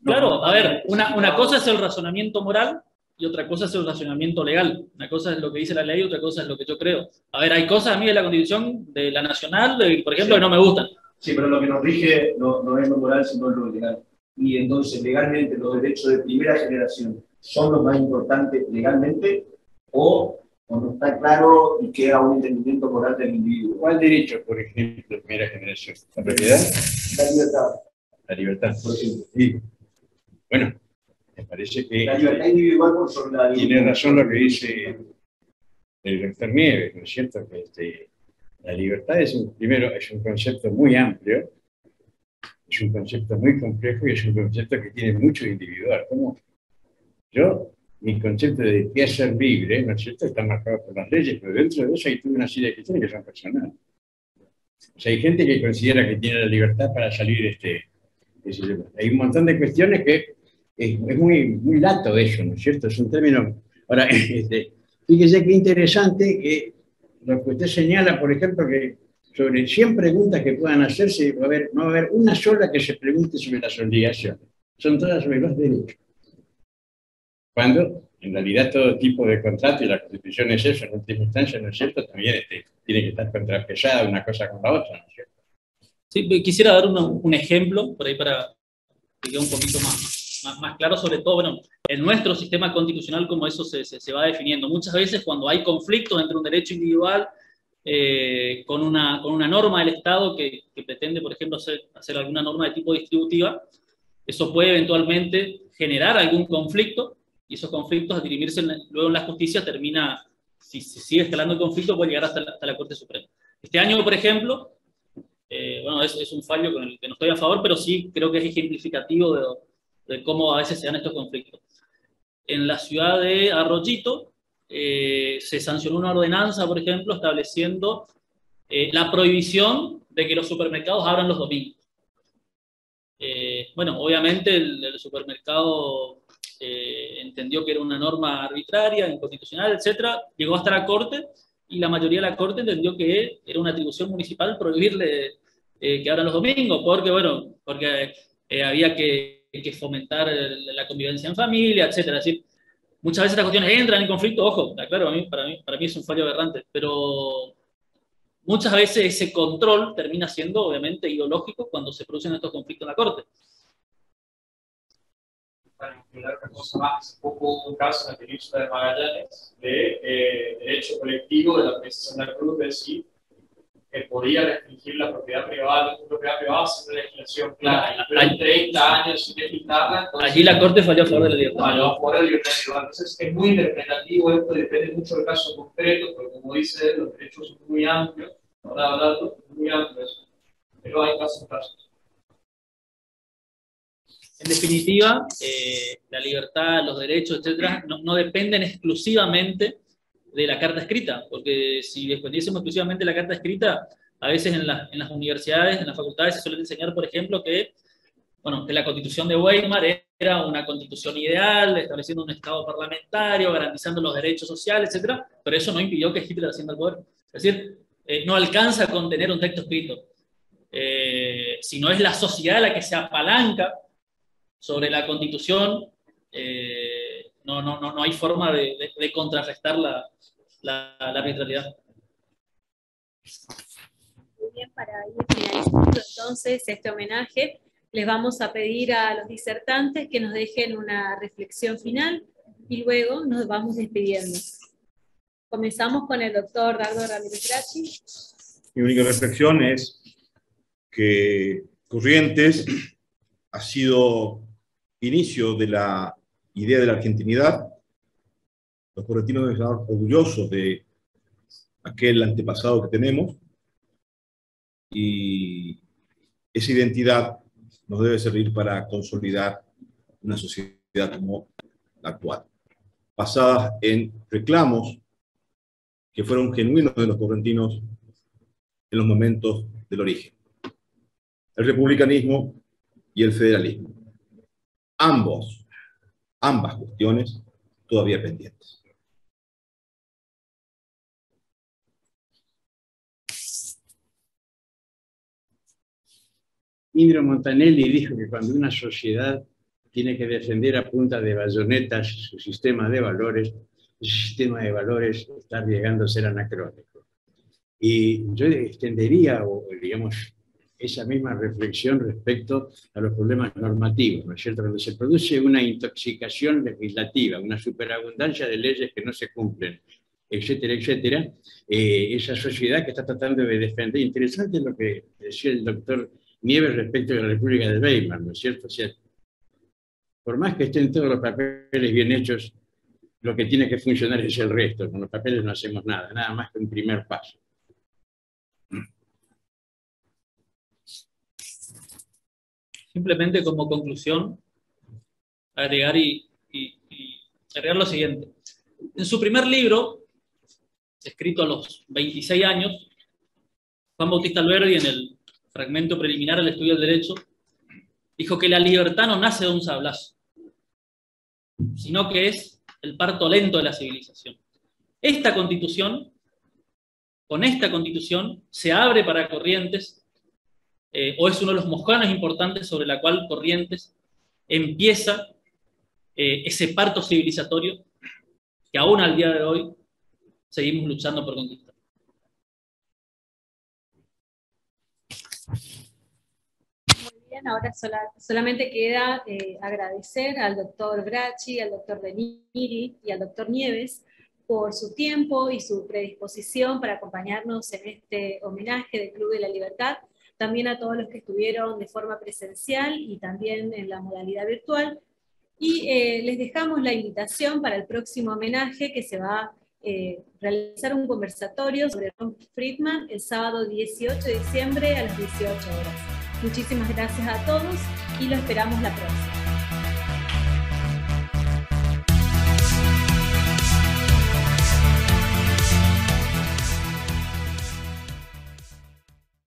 Claro, a ver, una cosa es el razonamiento moral y otra cosa es el razonamiento legal. Una cosa es lo que dice la ley y otra cosa es lo que yo creo. A ver, hay cosas a mí de la Constitución, de la Nacional, por ejemplo, que no me gustan. Sí, pero lo que nos rige no es lo moral, sino lo legal. Y entonces, legalmente, los derechos de primera generación son los más importantes legalmente, o no está claro y queda un entendimiento moral del individuo. ¿Cuál derecho, por ejemplo, de primera generación? ¿La propiedad? La libertad. La libertad. Por ejemplo. Sí. Bueno, me parece que la libertad individual por sobre la tiene razón lo que dice el doctor Nieves, ¿no es cierto? Que la libertad es un concepto muy amplio, es un concepto muy complejo y es un concepto que tiene mucho individual. Mi concepto de qué es ser libre, ¿no es cierto?, está marcado por las leyes, pero dentro de eso hay toda una serie de cuestiones que son personales. O sea, hay gente que considera que tiene la libertad para salir hay un montón de cuestiones que es muy, muy lato eso, ¿no es cierto? Es un término. Ahora, fíjese qué interesante que lo que usted señala, por ejemplo, que sobre 100 preguntas que puedan hacerse, no va a haber una sola que se pregunte sobre las obligaciones. Son todas sobre los derechos. Cuando, en realidad, todo tipo de contrato, y la Constitución es eso, en última instancia, ¿no es cierto?, también tiene que estar contrapesada una cosa con la otra, ¿no es cierto? Sí, quisiera dar un ejemplo, por ahí para que quede un poquito más claro, sobre todo, bueno, en nuestro sistema constitucional, como eso se va definiendo. Muchas veces cuando hay conflictos entre un derecho individual con una norma del Estado que pretende, por ejemplo, hacer alguna norma de tipo distributiva, eso puede eventualmente generar algún conflicto, y esos conflictos, al dirimirse luego en la justicia, termina, si se sigue escalando el conflicto, puede llegar hasta la Corte Suprema. Este año, por ejemplo, bueno, es un fallo con el que no estoy a favor, pero sí creo que es ejemplificativo de cómo a veces se dan estos conflictos. En la ciudad de Arroyito se sancionó una ordenanza, por ejemplo, estableciendo la prohibición de que los supermercados abran los domingos. bueno, obviamente el supermercado entendió que era una norma arbitraria, inconstitucional, etcétera, llegó hasta la Corte, y la mayoría de la Corte entendió que era una atribución municipal prohibirle que abran los domingos, porque, bueno, porque había que fomentar la convivencia en familia, etcétera. Es decir, muchas veces estas cuestiones entran en conflicto, ojo, claro, para mí es un fallo aberrante, pero muchas veces ese control termina siendo, obviamente, ideológico cuando se producen estos conflictos en la Corte. Para incluir otra cosa más, un poco hubo un caso en la península de Magallanes de derecho colectivo de la Princesa Santa Cruz de decir que podía restringir la propiedad privada sin legislación clara. Pero 30 años sin legislarla. Allí la Corte falló a favor de la libertad. Falló a favor de la libertad individual. Entonces es muy interpretativo esto, depende mucho del caso concreto, porque como dice, los derechos son muy amplios, ahora hablando, muy amplios, pero hay casos. En definitiva, la libertad, los derechos, etcétera, no dependen exclusivamente de la carta escrita, porque si dependiésemos exclusivamente de la carta escrita, a veces en las universidades, en las facultades se suele enseñar, por ejemplo, que la Constitución de Weimar era una constitución ideal, estableciendo un Estado parlamentario, garantizando los derechos sociales, etcétera, pero eso no impidió que Hitler ascienda al poder. Es decir, no alcanza a contener un texto escrito, sino es la sociedad la que se apalanca sobre la Constitución. No hay forma de contrarrestar la arbitrariedad. Muy bien, para ir finalizando entonces este homenaje, les vamos a pedir a los disertantes que nos dejen una reflexión final y luego nos vamos despidiendo. Comenzamos con el doctor Dardo Ramírez Gracchi. Mi única reflexión es que Corrientes ha sido inicio de la idea de la argentinidad. Los correntinos deben estar orgullosos de aquel antepasado que tenemos, y esa identidad nos debe servir para consolidar una sociedad como la actual, basada en reclamos que fueron genuinos de los correntinos en los momentos del origen: el republicanismo y el federalismo. Ambas cuestiones todavía pendientes. Indro Montanelli dijo que cuando una sociedad tiene que defender a punta de bayonetas su sistema de valores, ese sistema de valores está llegando a ser anacrónico. Y yo extendería, digamos, esa misma reflexión respecto a los problemas normativos, ¿no es cierto? Cuando se produce una intoxicación legislativa, una superabundancia de leyes que no se cumplen, etcétera, etcétera, esa sociedad que está tratando de defender. Interesante lo que decía el doctor Nieves respecto de la República de Weimar, ¿no es cierto? O sea, por más que estén todos los papeles bien hechos, lo que tiene que funcionar es el resto. Con los papeles no hacemos nada más que un primer paso. Simplemente como conclusión, agregar lo siguiente. En su primer libro, escrito a los 26 años, Juan Bautista Alberdi, en el fragmento preliminar al estudio del derecho, dijo que la libertad no nace de un sablazo, sino que es el parto lento de la civilización. Con esta constitución, se abre para Corrientes, o es uno de los mojones importantes sobre la cual Corrientes empieza ese parto civilizatorio que aún al día de hoy seguimos luchando por conquistar. Ahora solamente queda agradecer al doctor Gracchi, al doctor Deniri y al doctor Nieves por su tiempo y su predisposición para acompañarnos en este homenaje del Club de la Libertad, también a todos los que estuvieron de forma presencial y también en la modalidad virtual, y les dejamos la invitación para el próximo homenaje, que se va a realizar un conversatorio sobre Ron Friedman el sábado 18 de diciembre a las 18 horas. Muchísimas gracias a todos y lo esperamos la próxima.